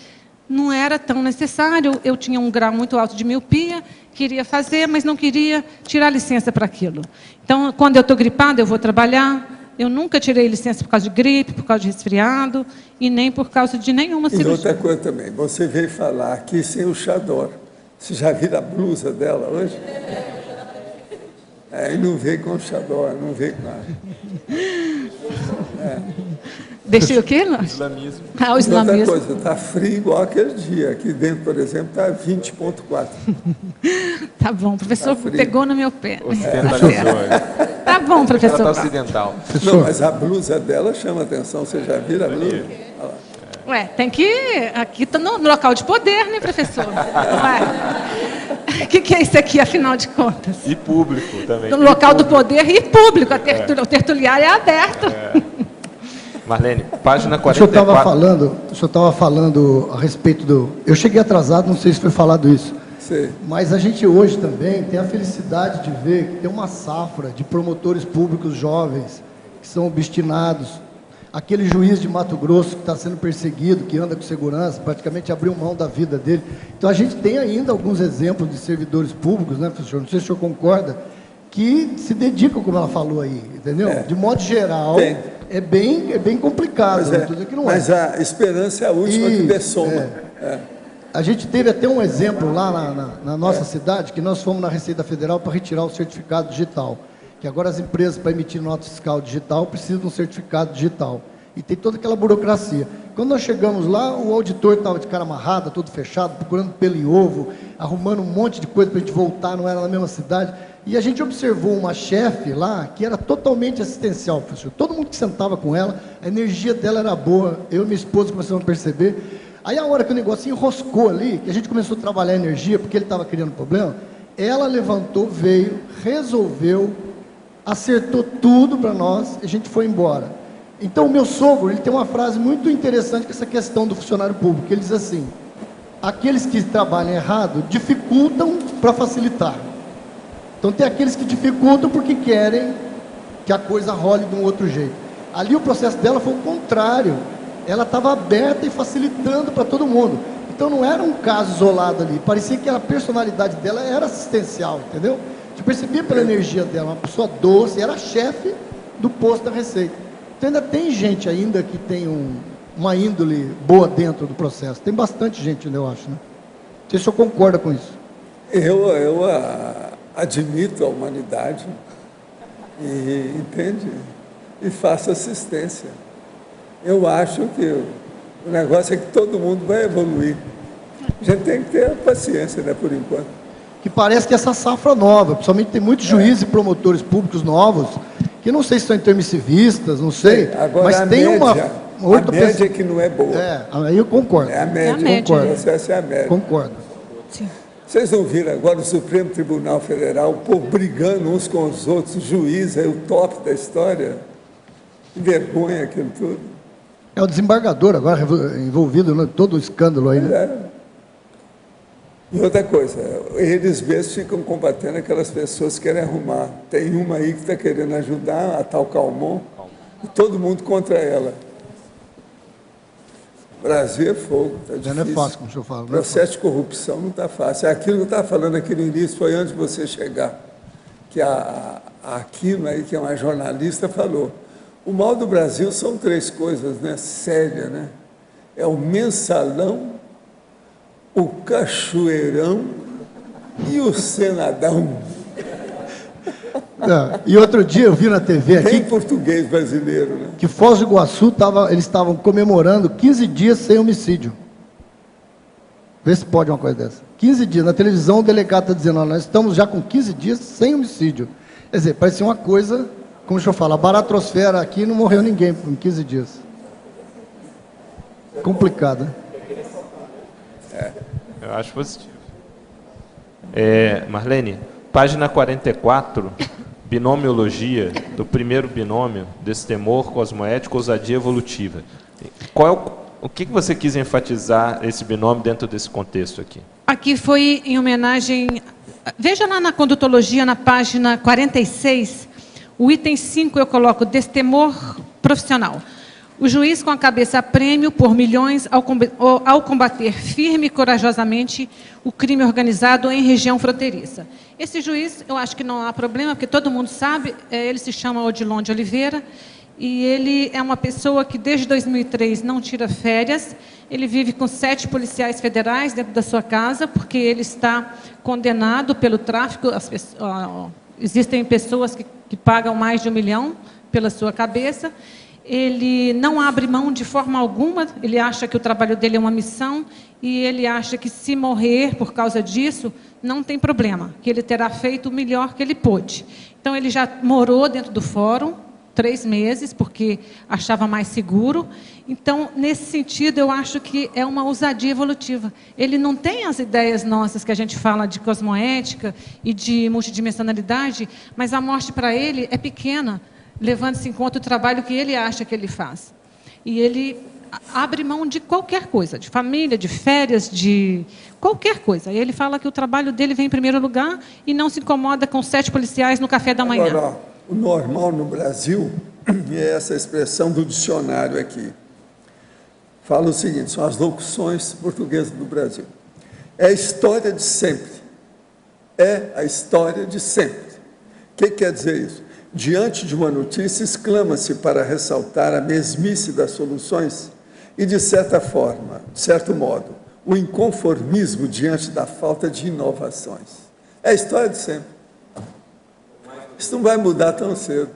não era tão necessário. Eu tinha um grau muito alto de miopia, queria fazer, mas não queria tirar licença para aquilo. Então, quando eu estou gripada, eu vou trabalhar. Eu nunca tirei licença por causa de gripe, por causa de resfriado, e nem por causa de nenhuma cirurgia. E outra coisa também, você veio falar aqui sem o xador. Você já viu a blusa dela hoje? E não veio com o xador, não veio com nada. Deixei o quê? Islamismo. O islamismo. Outra coisa, está frio igual aquele dia. Aqui dentro, por exemplo, está 20,4. Tá bom, o professor pegou no meu pé. Tá bom, professor. Ela está ocidental. Não, mas a blusa dela chama atenção. Você já viu a blusa? Ué, tem que... Aqui está no local de poder, né, professor? O que é isso aqui, afinal de contas? E público também. No local do poder e público. O tertuliário é aberto. Marlene, página 44. O senhor estava falando a respeito do... Eu cheguei atrasado, não sei se foi falado isso. Sim. Mas a gente hoje também tem a felicidade de ver que tem uma safra de promotores públicos jovens que são obstinados. Aquele juiz de Mato Grosso que está sendo perseguido, que anda com segurança, praticamente abriu mão da vida dele. Então, a gente tem ainda alguns exemplos de servidores públicos, né, professor? Não sei se o senhor concorda, que se dedicam, como ela falou aí, entendeu? De modo geral, é bem complicado. Mas a esperança é a última que dessoma. A gente teve até um exemplo lá na nossa cidade, que nós fomos na Receita Federal para retirar o certificado digital. Que agora as empresas, para emitir nota fiscal digital, precisam de um certificado digital. E tem toda aquela burocracia. Quando nós chegamos lá, o auditor estava de cara amarrada, todo fechado, procurando pelo em ovo, arrumando um monte de coisa para a gente voltar, não era na mesma cidade. E a gente observou uma chefe lá, que era totalmente assistencial, professor. Todo mundo que sentava com ela, a energia dela era boa. Eu e minha esposa começamos a perceber. Aí, a hora que o negócio enroscou ali, que a gente começou a trabalhar a energia, porque ele estava criando problema, ela levantou, veio, resolveu, acertou tudo para nós e a gente foi embora. Então, o meu sogro, ele tem uma frase muito interessante com essa questão do funcionário público. Ele diz assim: aqueles que trabalham errado dificultam para facilitar. Então, tem aqueles que dificultam porque querem que a coisa role de um outro jeito. Ali o processo dela foi o contrário. Ela estava aberta e facilitando para todo mundo. Então, não era um caso isolado ali. Parecia que a personalidade dela era assistencial, entendeu? Você percebia pela energia dela, uma pessoa doce, era chefe do posto da Receita. Então ainda tem gente ainda que tem uma índole boa dentro do processo. Tem bastante gente ainda, eu acho, né? Não sei se o senhor concorda com isso. Eu admito a humanidade e entende? E faço assistência. Eu acho que o negócio é que todo mundo vai evoluir. A gente tem que ter paciência, né, por enquanto. Que parece que essa safra nova, principalmente tem muitos juízes e promotores públicos novos, que não sei se são intermissivistas, não sei, Agora, mas tem uma a média que não é boa. Aí eu concordo. É a média. Concordo. O processo é a média. Concordo. Sim. Vocês não viram agora o Supremo Tribunal Federal, o povo brigando uns com os outros, o juiz é o top da história? Que vergonha aquilo tudo. É o desembargador agora envolvido em todo o escândalo aí, né? E outra coisa, eles mesmos ficam combatendo aquelas pessoas que querem arrumar. Tem uma aí que está querendo ajudar, a tal Calmon, e todo mundo contra ela. O Brasil é fogo, está difícil. Não é fácil, como o senhor fala. O processo de corrupção não está fácil. Aquilo que eu estava falando aqui no início foi antes de você chegar, que a Aquino aí, que é uma jornalista, falou. O mal do Brasil são 3 coisas, né? Sérias, né? É o mensalão, o cachoeirão e o senadão. E outro dia eu vi na TV aqui... Bem português brasileiro, né? Que Foz do Iguaçu, eles estavam comemorando 15 dias sem homicídio. Vê se pode uma coisa dessa. 15 dias. Na televisão o delegado está dizendo, nós estamos já com 15 dias sem homicídio. Quer dizer, parece uma coisa, como o senhor fala, a baratrosfera aqui não morreu ninguém em 15 dias. Complicado, né? Eu acho positivo. Marlene, página 44, binomiologia, do primeiro binômio, destemor, cosmoético, ousadia evolutiva. O que você quis enfatizar esse binômio dentro desse contexto aqui? Aqui foi em homenagem... Veja lá na condutologia, na página 46, o item 5 eu coloco destemor profissional. O juiz com a cabeça a prêmio por milhões ao combater firme e corajosamente o crime organizado em região fronteiriça. Esse juiz, eu acho que não há problema, porque todo mundo sabe, ele se chama Odilon de Oliveira, e ele é uma pessoa que desde 2003 não tira férias, ele vive com 7 policiais federais dentro da sua casa, porque ele está condenado pelo tráfico, existem pessoas que pagam mais de 1 milhão pela sua cabeça. Ele não abre mão de forma alguma, ele acha que o trabalho dele é uma missão e ele acha que se morrer por causa disso, não tem problema, que ele terá feito o melhor que ele pôde. Então, ele já morou dentro do fórum 3 meses, porque achava mais seguro. Então, nesse sentido, eu acho que é uma ousadia evolutiva. Ele não tem as ideias nossas que a gente fala de cosmoética e de multidimensionalidade, mas a morte para ele é pequena, levando-se em conta o trabalho que ele acha que ele faz. E ele abre mão de qualquer coisa, de família, de férias, de qualquer coisa. E ele fala que o trabalho dele vem em primeiro lugar e não se incomoda com 7 policiais no café da manhã. Agora, o normal no Brasil é essa expressão do dicionário aqui. Fala o seguinte, são as locuções portuguesas do Brasil. É a história de sempre. É a história de sempre. O que quer dizer isso? Diante de uma notícia, exclama-se para ressaltar a mesmice das soluções e, de certa forma, de certo modo, o inconformismo diante da falta de inovações. É a história de sempre. Isso não vai mudar tão cedo.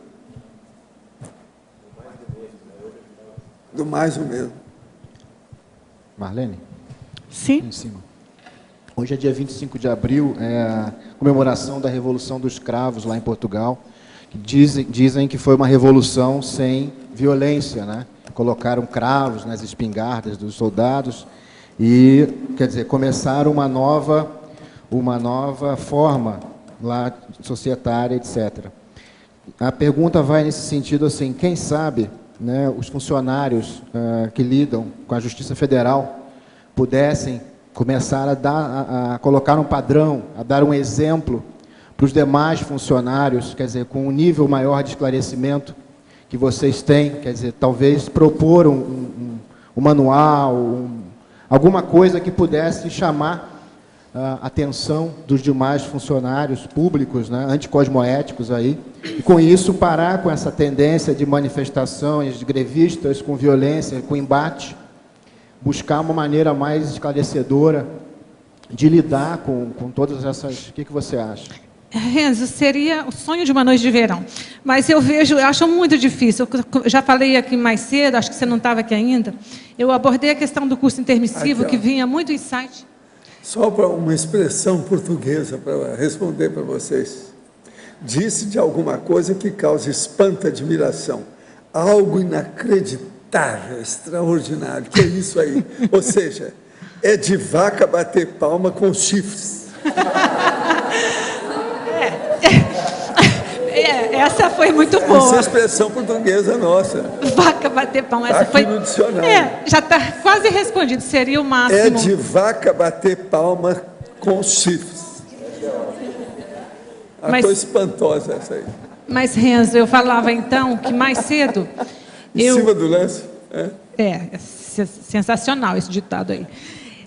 Do mais o mesmo. Marlene? Sim. Em cima. Hoje é dia 25 de abril, é a comemoração da Revolução dos Cravos lá em Portugal. Dizem que foi uma revolução sem violência, né? Colocaram cravos nas espingardas dos soldados e, quer dizer, começaram uma nova forma lá societária, etc. A pergunta vai nesse sentido assim, quem sabe, né, os funcionários que lidam com a Justiça Federal pudessem começar a colocar um padrão, a dar um exemplo para os demais funcionários, quer dizer, com um nível maior de esclarecimento que vocês têm, quer dizer, talvez propor um manual, alguma coisa que pudesse chamar a atenção dos demais funcionários públicos, né, anticosmoéticos aí, e com isso parar com essa tendência de manifestações de grevistas com violência, com embate, buscar uma maneira mais esclarecedora de lidar com todas essas... O que você acha? Renzo, seria o sonho de uma noite de verão. Mas eu acho muito difícil. Eu já falei aqui mais cedo, acho que você não estava aqui ainda. Eu abordei a questão do curso intermissivo, que vinha muito em site. Só para uma expressão portuguesa para responder para vocês. disse de alguma coisa que causa espanto, admiração. Algo inacreditável, extraordinário. Que é isso aí? Ou seja, é de vaca bater palma com chifres. Essa foi muito boa. Essa é a expressão portuguesa nossa. Vaca bater palma. Essa aqui foi no dicionário. Já está quase respondido. Seria o máximo. É de vaca bater palma com chifres. Estou espantosa essa aí. Mas, Renzo, eu falava então que mais cedo... Em cima do lance? É sensacional esse ditado aí.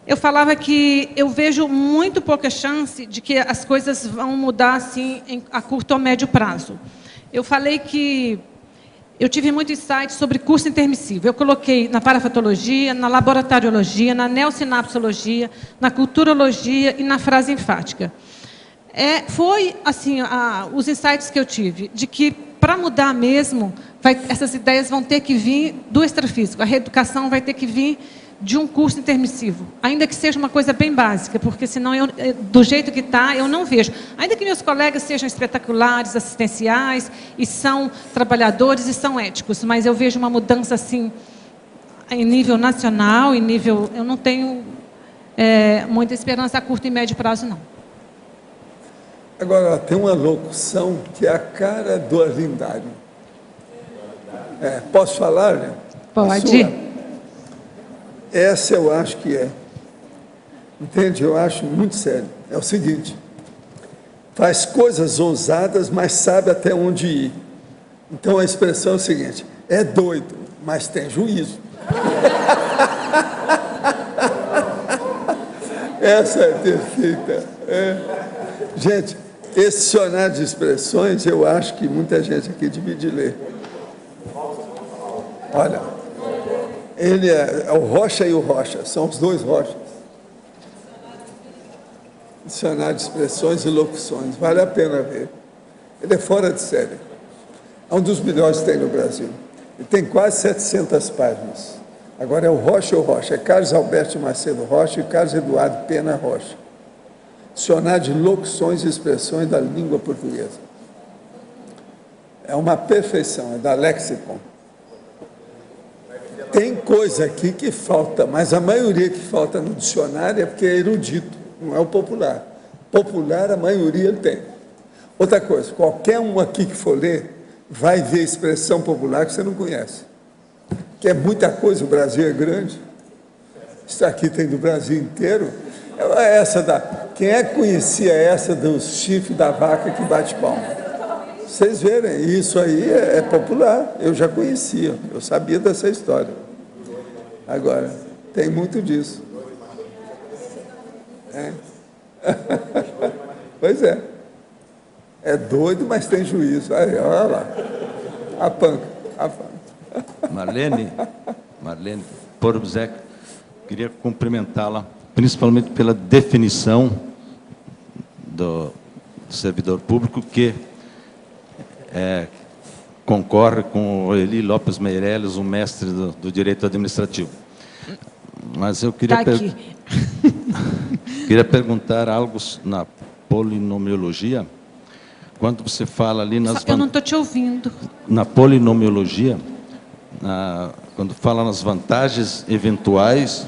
Eu falava que eu vejo muito pouca chance de que as coisas vão mudar assim a curto ou médio prazo. Eu falei que eu tive muito insight sobre curso intermissivo. Eu coloquei na parafatologia, na laboratoriologia, na neossinapsologia, na culturologia e na frase enfática. Foi assim os insights que eu tive, de que para mudar mesmo, essas ideias vão ter que vir do extrafísico. A reeducação vai ter que vir de um curso intermissivo, ainda que seja uma coisa bem básica, porque senão, do jeito que está, eu não vejo. Ainda que meus colegas sejam espetaculares, assistenciais, e são trabalhadores e são éticos, mas eu vejo uma mudança assim, em nível nacional, eu não tenho muita esperança a curto e médio prazo, não. Agora, tem uma locução que é a cara do Arlindário. Posso falar, né? Pode. Essa eu acho que é. Entende? Eu acho muito sério. É o seguinte: faz coisas ousadas, mas sabe até onde ir. Então a expressão é o seguinte: é doido, mas tem juízo. Essa é perfeita. Gente, esse dicionário de expressões, eu acho que muita gente aqui divide ler. Olha, ele é o Rocha e o Rocha, são os dois Rochas. Dicionário de expressões e locuções, vale a pena ver. Ele é fora de série. É um dos melhores que tem no Brasil. Ele tem quase 700 páginas. Agora é o Rocha e o Rocha, é Carlos Alberto Macedo Rocha e Carlos Eduardo Pena Rocha. Dicionário de locuções e expressões da língua portuguesa. É uma perfeição, é da Lexicon. Tem coisa aqui que falta, mas a maioria que falta no dicionário é porque é erudito, não é o popular. Popular, a maioria tem. Outra coisa, qualquer um aqui que for ler, vai ver expressão popular que você não conhece. Que é muita coisa, o Brasil é grande. Isso aqui tem do Brasil inteiro. Quem é que conhecia essa do chifre da vaca que bate palma? Vocês verem, isso aí é popular, eu já conhecia, eu sabia dessa história. Agora, tem muito disso. Pois é. É doido, mas tem juízo. Aí, olha lá. A panca. Marlene Porbzek, queria cumprimentá-la, principalmente pela definição do servidor público que concorre com o Eli Lopes Meirelles, o mestre do direito administrativo. Mas eu queria, queria perguntar algo na polinomiologia. Quando você fala ali nas... Eu não estou te ouvindo. Na polinomiologia, quando fala nas vantagens eventuais,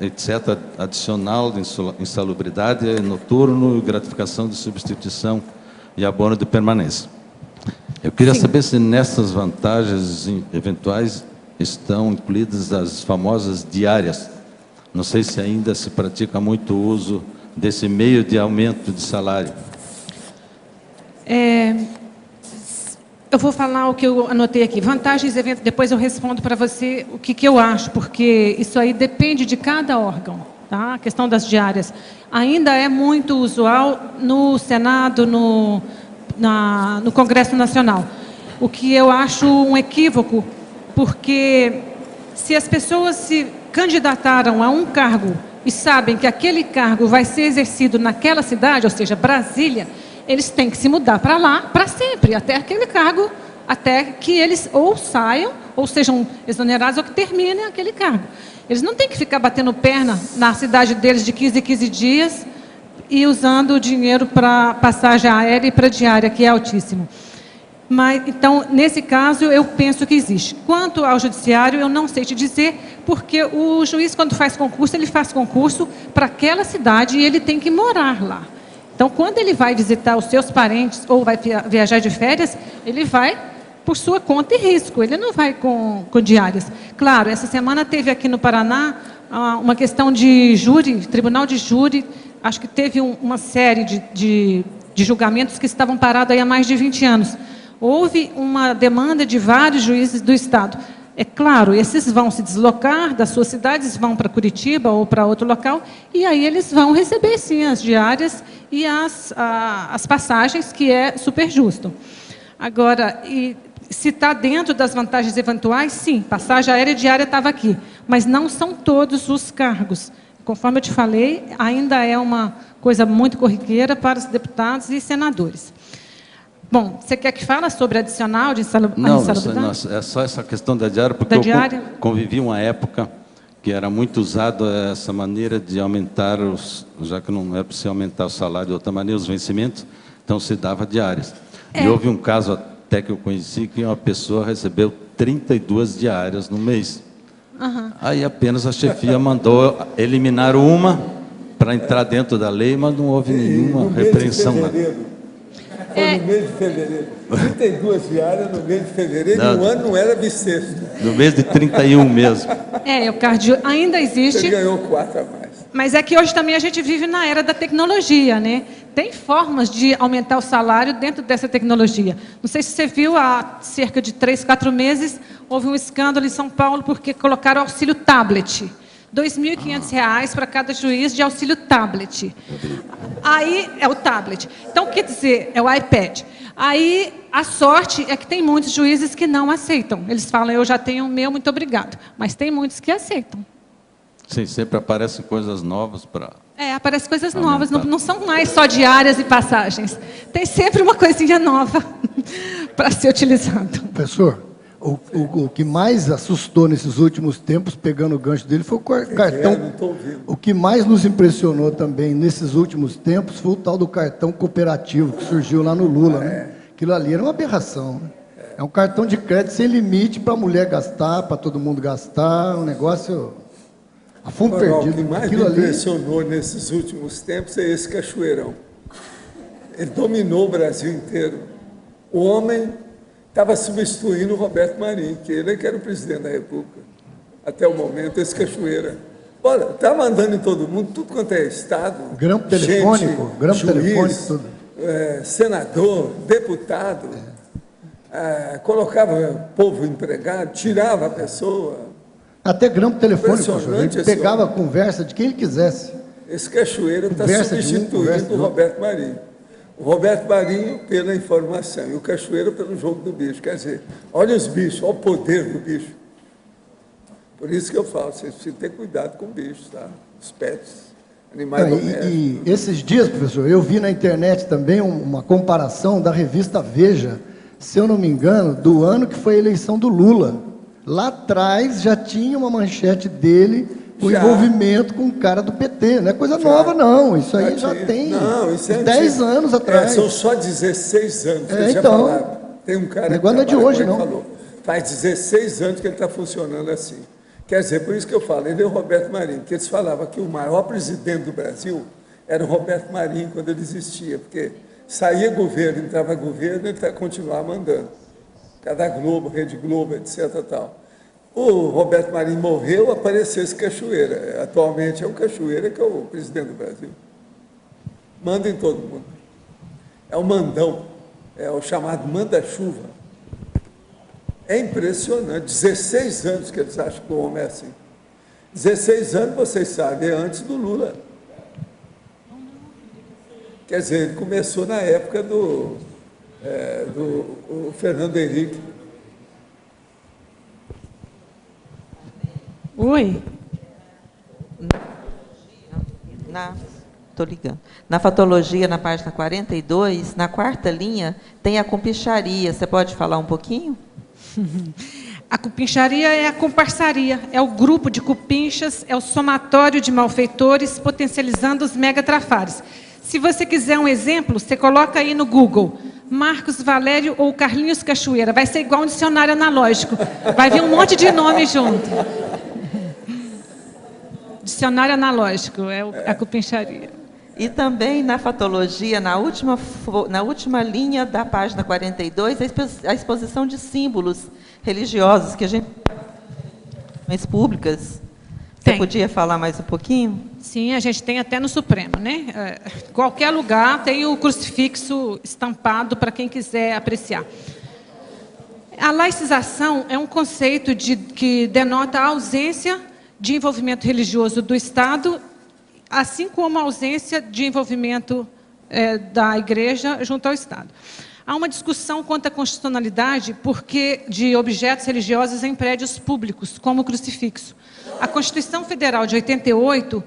etc., adicional de insalubridade, noturno, gratificação de substituição e abono de permanência. Eu queria saber se nessas vantagens eventuais estão incluídas as famosas diárias. Não sei se ainda se pratica muito uso desse meio de aumento de salário. Eu vou falar o que eu anotei aqui. Vantagens, eventos, depois eu respondo para você o que eu acho, porque isso aí depende de cada órgão. Tá? A questão das diárias. Ainda é muito usual no Senado, no Congresso Nacional. O que eu acho um equívoco, porque se as pessoas se candidataram a um cargo e sabem que aquele cargo vai ser exercido naquela cidade, ou seja, Brasília, eles têm que se mudar para lá para sempre, até aquele cargo, até que eles ou saiam, ou sejam exonerados, ou que terminem aquele cargo. Eles não têm que ficar batendo perna na cidade deles de 15 em 15 dias e usando o dinheiro para passagem aérea e para diária, que é altíssimo. Mas, então, nesse caso, eu penso que existe. Quanto ao judiciário, eu não sei te dizer, porque o juiz, quando faz concurso, ele faz concurso para aquela cidade e ele tem que morar lá. Então, quando ele vai visitar os seus parentes ou vai viajar de férias, ele vai por sua conta e risco, ele não vai com diárias. Claro, essa semana teve aqui no Paraná uma questão de júri, tribunal de júri, acho que teve uma série de julgamentos que estavam parados aí há mais de 20 anos. Houve uma demanda de vários juízes do Estado. É claro, esses vão se deslocar das suas cidades, vão para Curitiba ou para outro local, e aí eles vão receber, sim, as diárias e as passagens, que é super justo. Agora, se está dentro das vantagens eventuais, sim, passagem aérea e diária estava aqui, mas não são todos os cargos. Conforme eu te falei, ainda é uma coisa muito corriqueira para os deputados e senadores. Bom, você quer que fale sobre adicional de insalubridade? Não, é só essa questão da diária, porque eu convivi uma época que era muito usado essa maneira de aumentar, já que não é possível aumentar o salário de outra maneira, os vencimentos, então se dava diárias. E houve um caso até que eu conheci que uma pessoa recebeu 32 diárias no mês. Aí apenas a chefia mandou eliminar uma para entrar dentro da lei, mas não houve nenhuma repreensão. Foi no mês de fevereiro. 32 diárias no mês de fevereiro, e o ano não era bissexto. No mês de 31 mesmo. Eucardio, ainda existe. Você ganhou 4 a mais. Mas é que hoje também a gente vive na era da tecnologia, né? Tem formas de aumentar o salário dentro dessa tecnologia. Não sei se você viu, há cerca de 3, 4 meses, houve um escândalo em São Paulo porque colocaram auxílio tablet. R$ 2.500 para cada juiz de auxílio tablet. Aí é o tablet. Então, quer dizer, é o iPad. Aí a sorte é que tem muitos juízes que não aceitam. Eles falam, eu já tenho o meu, muito obrigado. Mas tem muitos que aceitam. Sim, sempre aparecem coisas novas para... Aparecem coisas novas, não são mais só diárias e passagens. Tem sempre uma coisinha nova para ser utilizado. Professor, o que mais assustou nesses últimos tempos, pegando o gancho dele, foi o cartão. O que mais nos impressionou também nesses últimos tempos foi o tal do cartão cooperativo que surgiu lá no Lula. Né? Aquilo ali era uma aberração. Né? É um cartão de crédito sem limite para a mulher gastar, para todo mundo gastar, um negócio a fundo perdido. O que mais me impressionou nesses últimos tempos é esse cachoeirão. Ele dominou o Brasil inteiro. O homem estava substituindo o Roberto Marinho, que ele era o presidente da República. Até o momento, esse cachoeira. Olha, está mandando em todo mundo, tudo quanto é estado. Grampo telefônico, telefônico, tudo. Senador, deputado, colocava o povo empregado, tirava a pessoa. Até grampo telefônico, ele pegava a conversa de quem ele quisesse. Esse cachoeira está substituindo o Roberto Marinho. O Roberto Marinho pela informação e o cachoeira pelo jogo do bicho. Quer dizer, olha os bichos, olha o poder do bicho. Por isso que eu falo, vocês precisam ter cuidado com bichos, tá? Os pets, animais domésticos. E esses dias, professor, eu vi na internet também uma comparação da revista Veja, se eu não me engano, do ano que foi a eleição do Lula. Lá atrás já tinha uma manchete dele com envolvimento com um cara do PT. Não é coisa nova, não. Isso aí já tem 10 anos atrás. São só 16 anos que já falaram. Tem um cara que não é de hoje, não. Falou. Faz 16 anos que ele está funcionando assim. Quer dizer, por isso que eu falo, ele é o Roberto Marinho, que eles falavam que o maior presidente do Brasil era o Roberto Marinho quando ele existia, porque saía governo, entrava governo, ele continuava mandando. Cada Globo, Rede Globo, etc. Tal. O Roberto Marinho morreu, apareceu esse cachoeira. Atualmente é o cachoeira que é o presidente do Brasil. Manda em todo mundo. É o mandão, é o chamado manda-chuva. É impressionante, 16 anos que eles acham que o homem é assim. 16 anos, vocês sabem, é antes do Lula. Quer dizer, ele começou na época do Fernando Henrique. Oi. Estou ligando. Na fatologia, na página 42, na 4ª linha, tem a compicharia. Você pode falar um pouquinho? A cupincharia é a comparsaria, é o grupo de cupinchas, é o somatório de malfeitores potencializando os megatrafares. Se você quiser um exemplo, você coloca aí no Google, Marcos Valério ou Carlinhos Cachoeira. Vai ser igual um dicionário analógico. Vai vir um monte de nome junto. Dicionário analógico, é a cupincharia. E também na fatologia, na última linha da página 42, a exposição de símbolos religiosos que a gente públicas. Você podia falar mais um pouquinho? Sim, a gente tem até no Supremo, né? Qualquer lugar tem o crucifixo estampado para quem quiser apreciar. A laicização é um conceito que denota a ausência de envolvimento religioso do Estado, assim como a ausência de envolvimento da Igreja junto ao Estado. Há uma discussão quanto à constitucionalidade de objetos religiosos em prédios públicos, como o crucifixo. A Constituição Federal de 88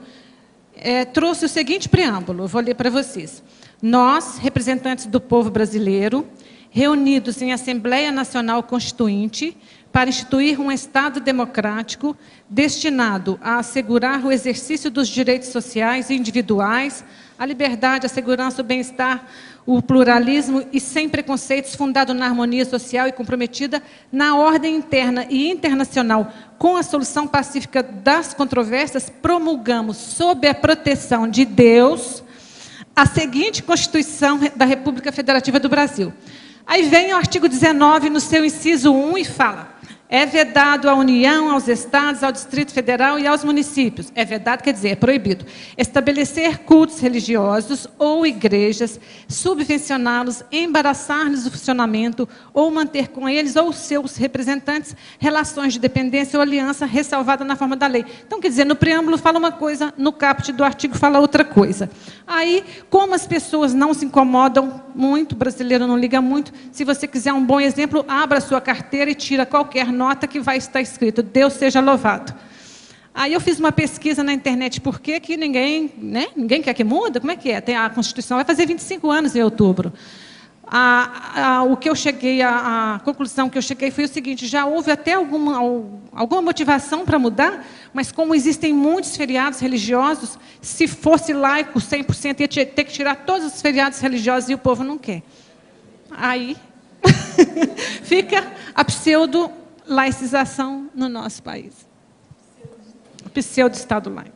trouxe o seguinte preâmbulo, eu vou ler para vocês. Nós, representantes do povo brasileiro, reunidos em Assembleia Nacional Constituinte, para instituir um Estado democrático destinado a assegurar o exercício dos direitos sociais e individuais, a liberdade, a segurança, o bem-estar, o pluralismo e sem preconceitos, fundado na harmonia social e comprometida na ordem interna e internacional com a solução pacífica das controvérsias, promulgamos, sob a proteção de Deus, a seguinte Constituição da República Federativa do Brasil. Aí vem o artigo 19, no seu inciso 1, e fala: é vedado à União, aos Estados, ao Distrito Federal e aos municípios. É vedado, quer dizer, é proibido. Estabelecer cultos religiosos ou igrejas, subvencioná-los, embaraçar-lhes o funcionamento ou manter com eles ou seus representantes relações de dependência ou aliança ressalvada na forma da lei. Então, quer dizer, no preâmbulo fala uma coisa, no caput do artigo fala outra coisa. Aí, como as pessoas não se incomodam muito, o brasileiro não liga muito, se você quiser um bom exemplo, abra a sua carteira e tira qualquer nota que vai estar escrito, Deus seja louvado. Aí eu fiz uma pesquisa na internet, por que ninguém, né? Ninguém quer que muda? Como é que é? A Constituição vai fazer 25 anos em outubro. O que eu cheguei, a conclusão que eu cheguei foi o seguinte: já houve até alguma motivação para mudar, mas como existem muitos feriados religiosos, se fosse laico 100%, ia ter que tirar todos os feriados religiosos e o povo não quer. Aí fica a pseudo-laicização no nosso país. Pseudo-estado laico.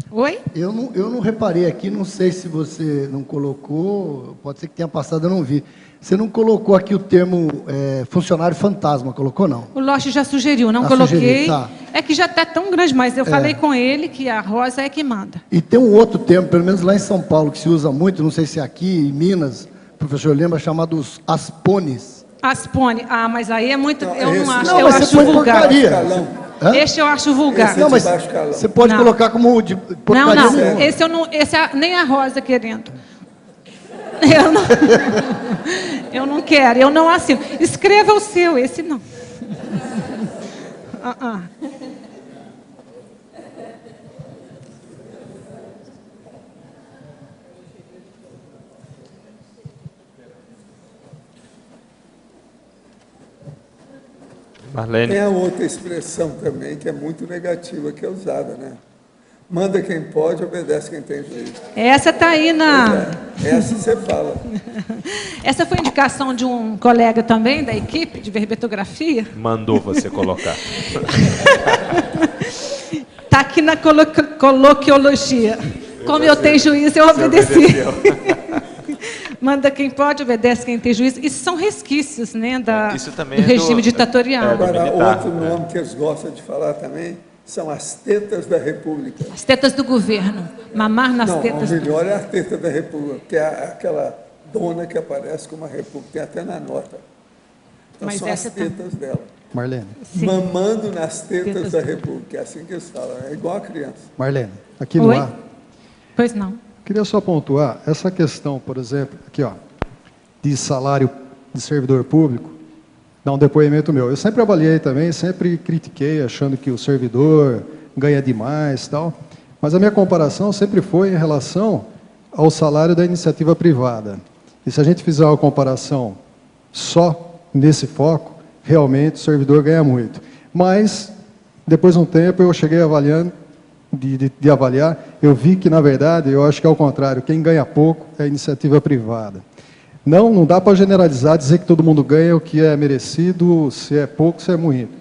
Oi? Eu não reparei aqui, não sei se você não colocou, pode ser que tenha passado, eu não vi. Você não colocou aqui o termo funcionário fantasma, colocou não? O Loche já sugeriu, não coloquei. Tá. É que já está tão grande, mas eu falei com ele que a Rosa é que manda. E tem um outro termo, pelo menos lá em São Paulo, que se usa muito, não sei se é aqui, em Minas, o professor lembra, chamado os aspones. Aspone, mas aí é muito, eu não acho, não, eu acho vulgar. Este eu acho vulgar. Não, mas você pode colocar como de porcaria. Não, esse nem a Rosa querendo. Eu não quero, eu não assino. Escreva o seu, esse não. Marlene. Tem a outra expressão também, que é muito negativa, que é usada, né? Manda quem pode, obedece quem tem juízo. Essa está aí na... Essa você fala. Essa foi indicação de um colega também, da equipe de verbetografia. Mandou você colocar. Está aqui na coloquiologia. Como eu tenho juízo, eu obedeci. Manda quem pode, obedece quem tem juízo. Isso são resquícios, né, do regime ditatorial. Agora, outro nome que eles gostam de falar também são as tetas da República. As tetas do governo. Mamar nas tetas. O melhor é a teta da República, que é aquela dona que aparece como a República. Tem até na nota. Então, mas são as tetas dela. Marlene. Sim. Mamando nas tetas da República. É assim que eles falam. É igual a criança. Marlene, aqui no ar. Pois não. Queria só pontuar essa questão, por exemplo, aqui, ó, de salário de servidor público, dá um depoimento meu. Eu sempre avaliei também, sempre critiquei, achando que o servidor ganha demais e tal, mas a minha comparação sempre foi em relação ao salário da iniciativa privada. E se a gente fizer uma comparação só nesse foco, realmente o servidor ganha muito. Mas, depois de um tempo, eu cheguei avaliando, de avaliar, eu vi que, na verdade, eu acho que é o contrário, quem ganha pouco é a iniciativa privada. Não dá para generalizar, dizer que todo mundo ganha o que é merecido, se é pouco, se é muito.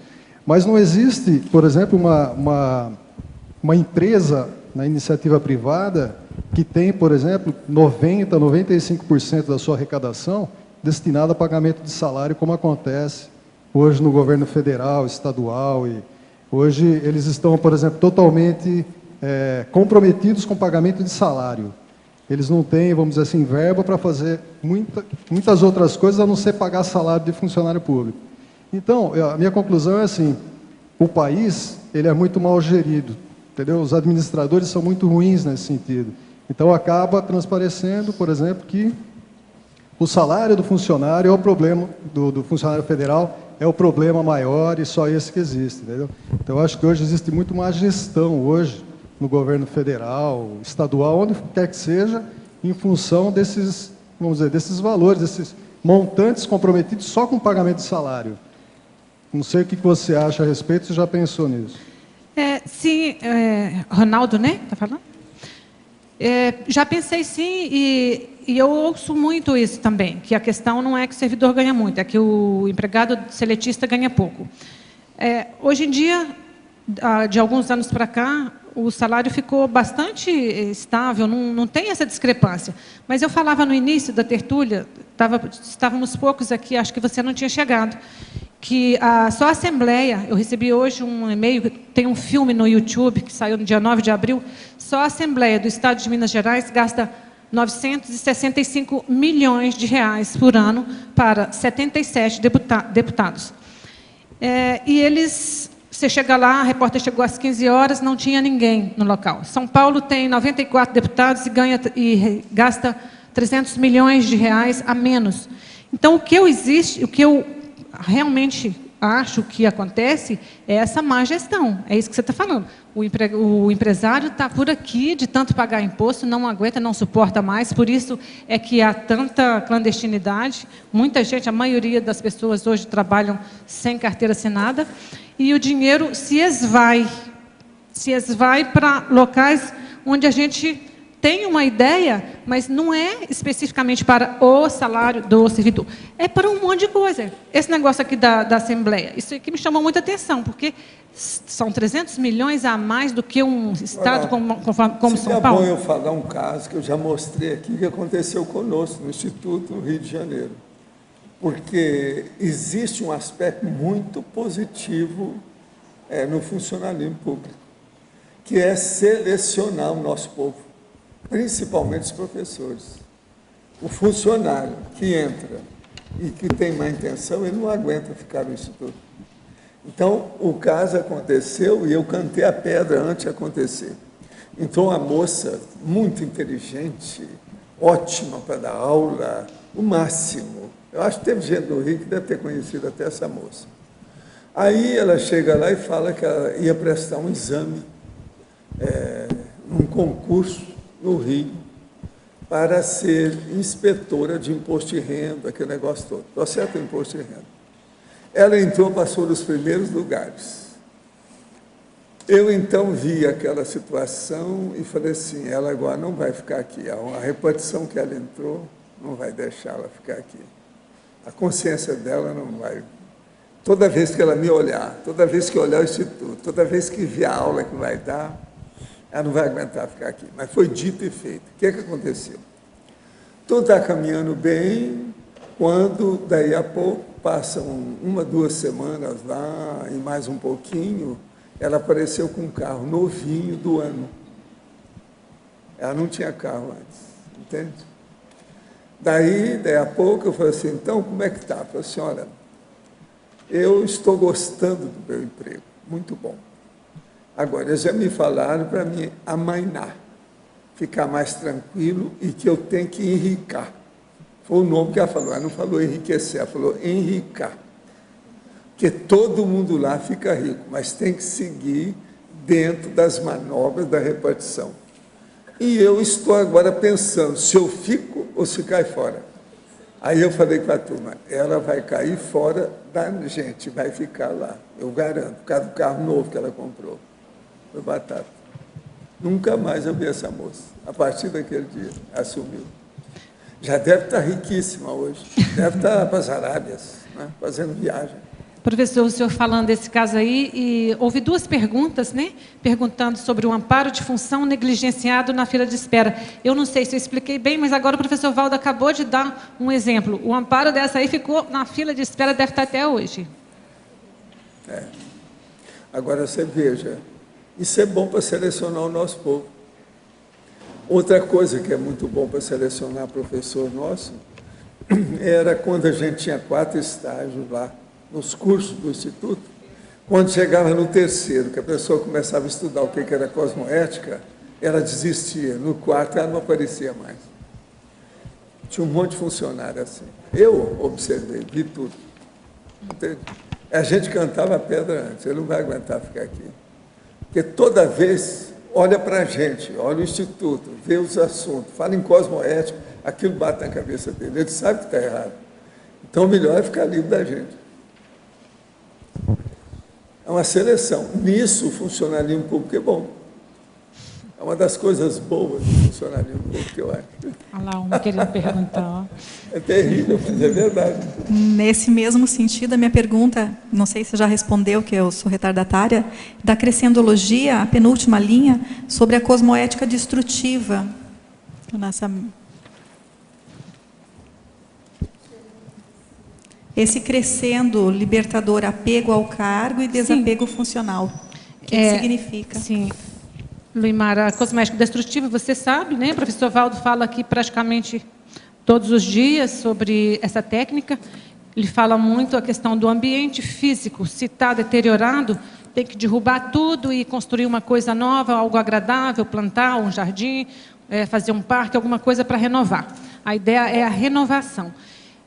Mas não existe, por exemplo, uma empresa na iniciativa privada que tem, por exemplo, 90%, 95% da sua arrecadação destinada a pagamento de salário, como acontece hoje no governo federal, estadual. E hoje eles estão, por exemplo, totalmente comprometidos com o pagamento de salário. Eles não têm, vamos dizer assim, verba para fazer muitas outras coisas, a não ser pagar salário de funcionário público. Então, a minha conclusão é assim, o país ele é muito mal gerido, entendeu? Os administradores são muito ruins nesse sentido. Então, acaba transparecendo, por exemplo, que o salário do funcionário é o problema, do funcionário federal, é o problema maior e só esse que existe, entendeu? Então, eu acho que hoje existe muito má gestão, hoje, no governo federal, estadual, onde quer que seja, em função desses, vamos dizer, desses valores, desses montantes comprometidos só com o pagamento de salário. Não sei o que você acha a respeito, você já pensou nisso? Sim, Ronaldo, né? Está falando? Já pensei sim, e eu ouço muito isso também, que a questão não é que o servidor ganha muito, é que o empregado seletista ganha pouco. Hoje em dia, de alguns anos para cá, o salário ficou bastante estável, não tem essa discrepância. Mas eu falava no início da tertúlia, estávamos poucos aqui, acho que você não tinha chegado, que só a Assembleia, eu recebi hoje um e-mail, tem um filme no YouTube, que saiu no dia 9 de abril, só a Assembleia do Estado de Minas Gerais gasta 965 milhões de reais por ano para 77 deputados. E eles... Você chega lá, a repórter chegou às 15 horas, não tinha ninguém no local. São Paulo tem 94 deputados e gasta 300 milhões de reais a menos. Então, o que eu realmente acho que acontece é essa má gestão. É isso que você está falando. O empresário está por aqui, de tanto pagar imposto, não aguenta, não suporta mais. Por isso é que há tanta clandestinidade. Muita gente, a maioria das pessoas hoje trabalham sem carteira assinada. E o dinheiro se esvai para locais onde a gente tem uma ideia, mas não é especificamente para o salário do servidor. É para um monte de coisa. Esse negócio aqui da Assembleia, isso aqui me chamou muita atenção, porque são 300 milhões a mais do que um estado como São Paulo. É bom eu falar um caso que eu já mostrei aqui, que aconteceu conosco no Instituto no Rio de Janeiro. Porque existe um aspecto muito positivo no funcionalismo público, que é selecionar o nosso povo, principalmente os professores. O funcionário que entra e que tem má intenção, ele não aguenta ficar no Instituto. Então, o caso aconteceu e eu cantei a pedra antes de acontecer. Então, a moça, muito inteligente, ótima para dar aula, o máximo. Eu acho que teve gente do Rio que deve ter conhecido até essa moça. Aí ela chega lá e fala que ela ia prestar um exame, num concurso no Rio, para ser inspetora de imposto de renda, aquele negócio todo. Estou certo, imposto de renda. Ela entrou, passou nos primeiros lugares. Eu, então, vi aquela situação e falei assim, ela agora não vai ficar aqui. A repartição que ela entrou não vai deixar ela ficar aqui. A consciência dela não vai. Toda vez que ela me olhar, toda vez que olhar o Instituto, toda vez que ver a aula que vai dar, ela não vai aguentar ficar aqui. Mas foi dito e feito. O que aconteceu? Tudo está caminhando bem, quando, daí a pouco, passam 1, 2 semanas lá, e mais um pouquinho, ela apareceu com um carro novinho do ano. Ela não tinha carro antes, entende? Daí a pouco, eu falei assim, então, como é que está? Eu falei assim, olha, eu estou gostando do meu emprego, muito bom. Agora, eles já me falaram para me amainar, ficar mais tranquilo e que eu tenho que enricar. Foi o nome que ela falou, ela não falou enriquecer, ela falou enricar. Porque todo mundo lá fica rico, mas tem que seguir dentro das manobras da repartição. E eu estou agora pensando se eu fico ou se cai fora. Aí eu falei com a turma, ela vai cair fora da gente, vai ficar lá, eu garanto, por causa do carro novo que ela comprou. Foi batata. Nunca mais eu vi essa moça. A partir daquele dia, assumiu. Já deve estar riquíssima hoje, deve estar para as Arábias, né, fazendo viagem. Professor, o senhor falando desse caso aí, e houve duas perguntas, né? Perguntando sobre o amparo de função negligenciado na fila de espera. Eu não sei se eu expliquei bem, mas agora o professor Valdo acabou de dar um exemplo. O amparo dessa aí ficou na fila de espera, deve estar até hoje. É. Agora você veja, isso é bom para selecionar o nosso povo. Outra coisa que é muito bom para selecionar professor nosso, era quando a gente tinha 4 estágios lá, nos cursos do Instituto, quando chegava no terceiro, que a pessoa começava a estudar o que era cosmoética, ela desistia. No quarto, ela não aparecia mais. Tinha um monte de funcionário assim. Eu observei, vi tudo. Entende? A gente cantava a pedra antes, ele não vai aguentar ficar aqui. Porque toda vez, olha para a gente, olha o Instituto, vê os assuntos, fala em cosmoética, aquilo bate na cabeça dele, ele sabe que está errado. Então, o melhor é ficar livre da gente. É uma seleção. Nisso, o funcionalismo público é bom. É uma das coisas boas do funcionalismo público, que eu acho. Olha lá, uma querendo perguntar. É terrível, mas é verdade. Nesse mesmo sentido, a minha pergunta, não sei se você já respondeu, que eu sou retardatária, da crescendologia, a penúltima linha, sobre a cosmoética destrutiva. Esse crescendo libertador, apego ao cargo e desapego funcional. O que significa? Sim. Luimara, a cosmética destrutiva, você sabe, né? O professor Valdo fala aqui praticamente todos os dias sobre essa técnica. Ele fala muito a questão do ambiente físico. Se está deteriorado, tem que derrubar tudo e construir uma coisa nova, algo agradável, plantar um jardim, fazer um parque, alguma coisa para renovar. A ideia é a renovação.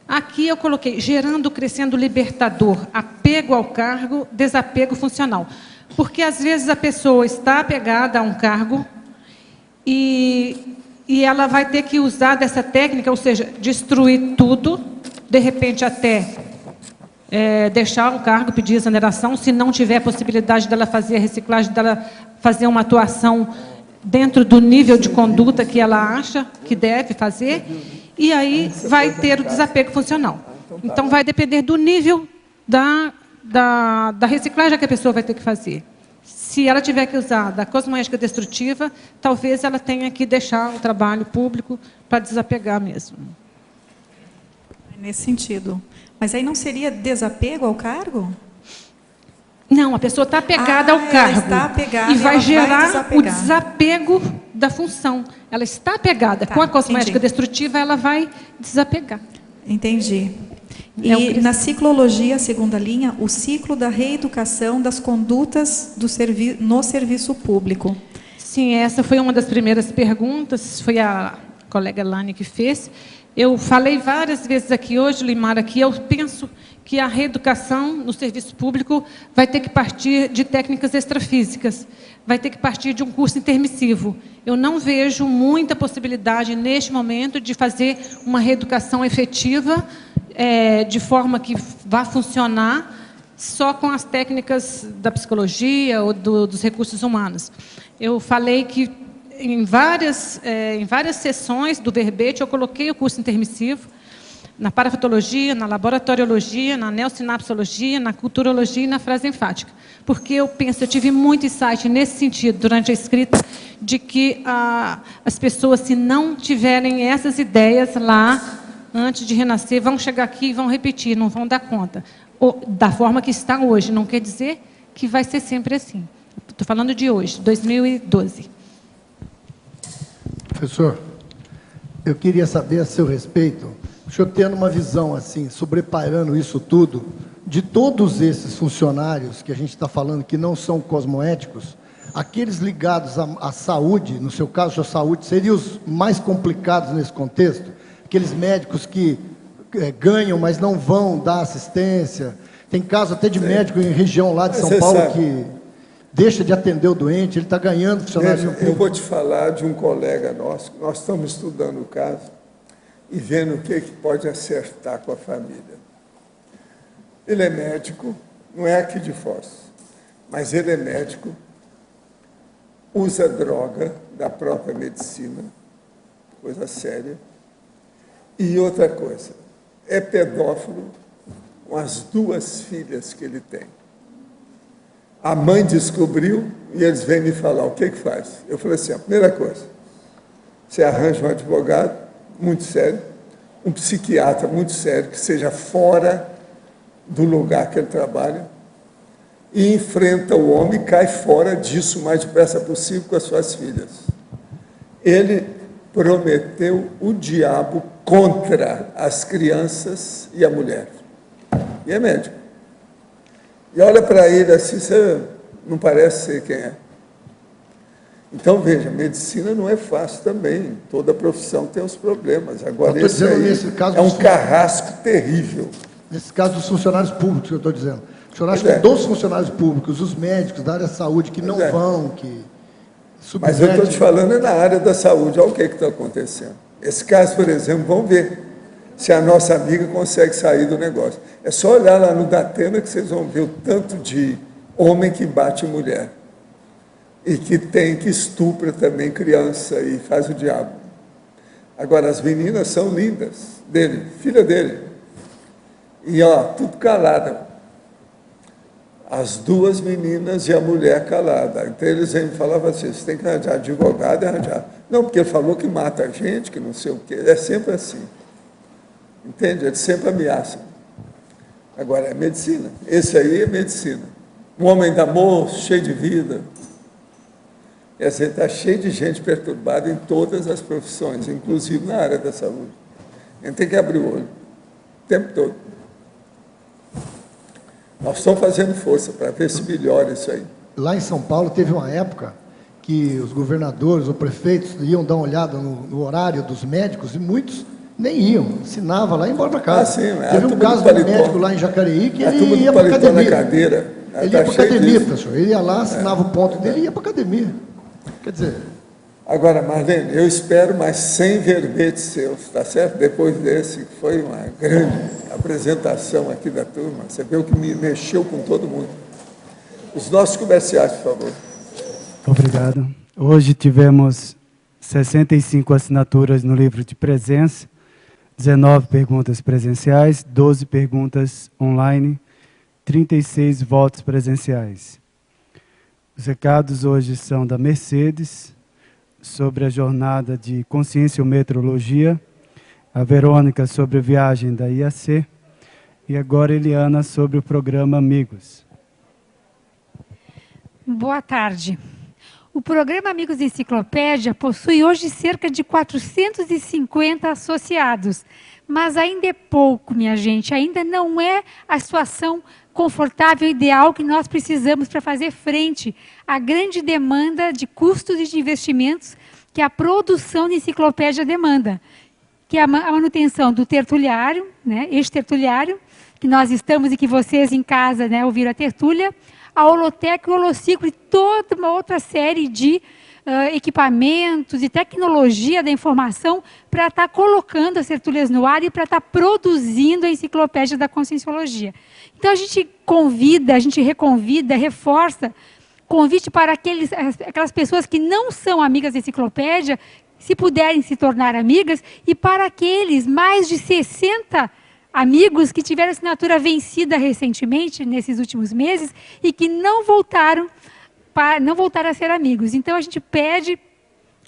Aqui eu coloquei gerando, crescendo, libertador, apego ao cargo, desapego funcional. Porque, às vezes, a pessoa está apegada a um cargo e ela vai ter que usar dessa técnica, ou seja, destruir tudo, de repente até deixar o cargo, pedir exoneração, se não tiver possibilidade dela fazer a reciclagem, dela fazer uma atuação dentro do nível de conduta que ela acha que deve fazer, e aí vai ter o desapego funcional. Então, vai depender do nível da reciclagem que a pessoa vai ter que fazer. Se ela tiver que usar da cosmoética destrutiva, talvez ela tenha que deixar o trabalho público para desapegar mesmo. Nesse sentido. Mas aí não seria desapego ao cargo? Não, a pessoa está apegada ao cargo. Está apegada e vai gerar o desapego da função. Ela está apegada. Com a cosmética destrutiva, ela vai desapegar. Entendi. E na ciclologia, a segunda linha, o ciclo da reeducação das condutas no serviço público. Sim, essa foi uma das primeiras perguntas, foi a colega Lani que fez. Eu falei várias vezes aqui hoje, Limara, que eu penso que a reeducação no serviço público vai ter que partir de técnicas extrafísicas, vai ter que partir de um curso intermissivo. Eu não vejo muita possibilidade, neste momento, de fazer uma reeducação efetiva, de forma que vá funcionar só com as técnicas da psicologia ou dos recursos humanos. Eu falei que em várias sessões do verbete eu coloquei o curso intermissivo, na parafotologia, na laboratoriologia, na neossinapsologia, na culturologia e na frase enfática. Porque eu tive muito insight nesse sentido, durante a escrita, de que as pessoas, se não tiverem essas ideias lá, antes de renascer, vão chegar aqui e vão repetir, não vão dar conta. Da forma que está hoje, não quer dizer que vai ser sempre assim. Estou falando de hoje, 2012. Professor, eu queria saber a seu respeito, o senhor tendo uma visão assim, sobrepairando isso tudo, de todos esses funcionários que a gente está falando que não são cosmoéticos, aqueles ligados à saúde, no seu caso, a saúde, seriam os mais complicados nesse contexto? Aqueles médicos que ganham, mas não vão dar assistência. Tem caso até de médico em região lá de São Paulo que deixa de atender o doente, ele está ganhando funcionário público. Eu vou te falar de um colega nosso, nós estamos estudando o caso, e vendo o que pode acertar com a família. Ele é médico, não é aqui de Foz, mas ele é médico, usa droga da própria medicina, coisa séria. E outra coisa, é pedófilo com as 2 filhas que ele tem. A mãe descobriu e eles vêm me falar, o que faz? Eu falei assim, a primeira coisa, você arranja um advogado muito sério, um psiquiatra muito sério, que seja fora do lugar que ele trabalha, e enfrenta o homem e cai fora disso o mais depressa possível com as suas filhas. Ele prometeu o diabo contra as crianças e a mulher. E é médico. E olha para ele assim, você não parece ser quem é. Então, veja, medicina não é fácil também. Toda profissão tem os problemas. Agora, esse aí nesse caso, é um carrasco terrível. Nesse caso dos funcionários públicos, que eu estou dizendo. Dos funcionários públicos, os médicos da área da saúde que não vão, que Mas eu estou te falando é na área da saúde. Olha o que está acontecendo. Esse caso, por exemplo, vamos ver se a nossa amiga consegue sair do negócio. É só olhar lá no Datena que vocês vão ver o tanto de homem que bate mulher. E que estupra também criança e faz o diabo. Agora, as meninas são lindas, dele, filha dele. E, tudo calada. As 2 meninas e a mulher calada. Então, eles me falavam assim, você tem que arranjar advogado e arranjar. Não, porque ele falou que mata a gente, que não sei o quê. É sempre assim. Entende? Eles sempre ameaçam. Agora, é medicina. Esse aí é medicina. Um homem de amor, cheio de vida. Essa está cheio de gente perturbada em todas as profissões, inclusive na área da saúde. A gente tem que abrir o olho, o tempo todo. Nós estamos fazendo força para ver se melhora isso aí. Lá em São Paulo teve uma época que os governadores ou prefeitos iam dar uma olhada no horário dos médicos e muitos nem iam, ensinava lá e embora para casa. Teve um caso de um médico lá em Jacareí que ele ia para a academia. Ele ia para a academia, professor. Ele ia lá, assinava o ponto dele e ia para a academia. Quer dizer... Agora, Marlene, eu espero, mas sem verbetes seus, tá certo? Depois desse, que foi uma grande apresentação aqui da turma, você viu que me mexeu com todo mundo. Os nossos comerciais, por favor. Obrigado. Hoje tivemos 65 assinaturas no livro de presença, 19 perguntas presenciais, 12 perguntas online, 36 votos presenciais. Os recados hoje são da Mercedes, sobre a jornada de conscienciometrologia, a Verônica sobre a viagem da IAC e agora a Eliana sobre o programa Amigos. Boa tarde. O programa Amigos Enciclopédia possui hoje cerca de 450 associados, mas ainda é pouco, minha gente, ainda não é a situação confortável, ideal que nós precisamos para fazer frente à grande demanda de custos e de investimentos que a produção de enciclopédia demanda, que é a manutenção do tertuliário, este tertuliário, que nós estamos e que vocês em casa ouviram a tertúlia, a holoteca, o holociclo e toda uma outra série de equipamentos e tecnologia da informação para estar colocando as tertúlias no ar e para estar produzindo a enciclopédia da Conscienciologia. Então, a gente convida, a gente reconvida, reforça, convite para aquelas pessoas que não são amigas da enciclopédia, se puderem se tornar amigas, e para aqueles mais de 60 amigos que tiveram assinatura vencida recentemente, nesses últimos meses, e que não voltaram a ser amigos. Então, a gente pede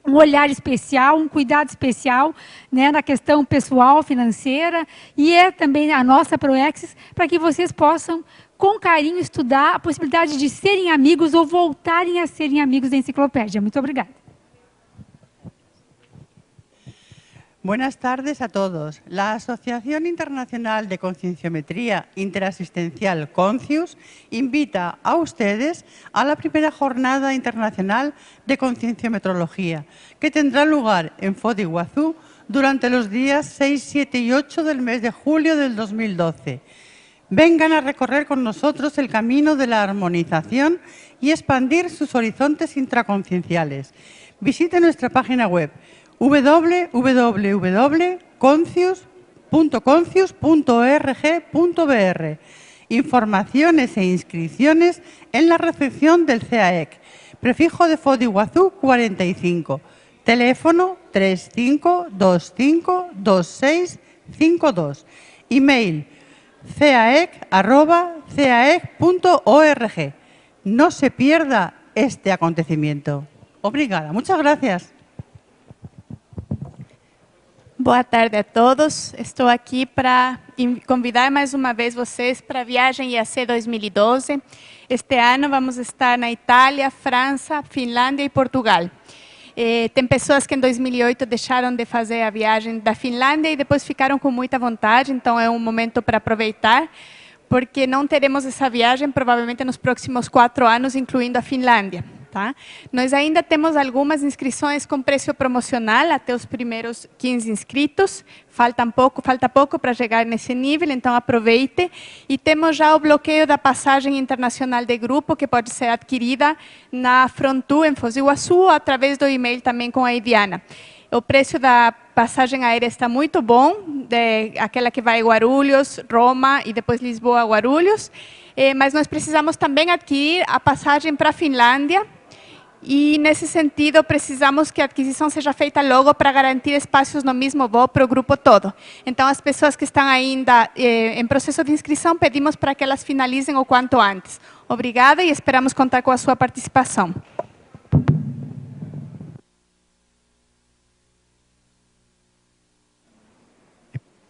um olhar especial, um cuidado especial na questão pessoal, financeira, e também a nossa Proexis, para que vocês possam, com carinho, estudar a possibilidade de serem amigos ou voltarem a serem amigos da enciclopédia. Muito obrigada. Buenas tardes a todos. La Asociación Internacional de Concienciometría Interasistencial CONCIUS invita a ustedes a la primera Jornada Internacional de Concienciometrología, que tendrá lugar en Foz de Iguazú durante los días 6, 7 y 8 del mes de julio del 2012. Vengan a recorrer con nosotros el camino de la armonización y expandir sus horizontes intraconcienciales. Visite nuestra página web www.concienciometro.org www.concius.org.br. Informaciones e inscripciones en la recepción del CAEC. Prefijo de Foz de Iguazú 45. Teléfono 35252652. Email caec@caec.org. No se pierda este acontecimiento. Obrigada. Muchas gracias. Boa tarde a todos. Estou aqui para convidar mais uma vez vocês para a viagem IAC 2012. Este ano vamos estar na Itália, França, Finlândia e Portugal. Tem pessoas que em 2008 deixaram de fazer a viagem da Finlândia e depois ficaram com muita vontade, então é um momento para aproveitar, porque não teremos essa viagem provavelmente nos próximos 4 anos, incluindo a Finlândia. Tá? Nós ainda temos algumas inscrições com preço promocional até os primeiros 15 inscritos. Falta pouco para chegar nesse nível, então aproveite. E temos já o bloqueio da passagem internacional de grupo, que pode ser adquirida na Frontu, em Foz do Iguaçu, através do e-mail também com a Idiana. O preço da passagem aérea está muito bom, aquela que vai a Guarulhos, Roma e depois Lisboa a Guarulhos. Mas nós precisamos também adquirir a passagem para a Finlândia. E, nesse sentido, precisamos que a aquisição seja feita logo para garantir espaços no mesmo voo para o grupo todo. Então, as pessoas que estão ainda em processo de inscrição, pedimos para que elas finalizem o quanto antes. Obrigada e esperamos contar com a sua participação.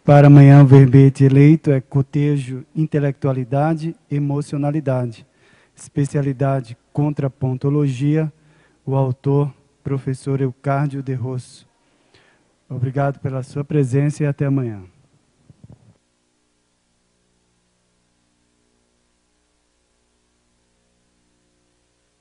Para amanhã, o verbete eleito é cotejo, intelectualidade, emocionalidade. Especialidade, contrapontologia. O autor, professor Eucárdio de Rosso. Obrigado pela sua presença e até amanhã.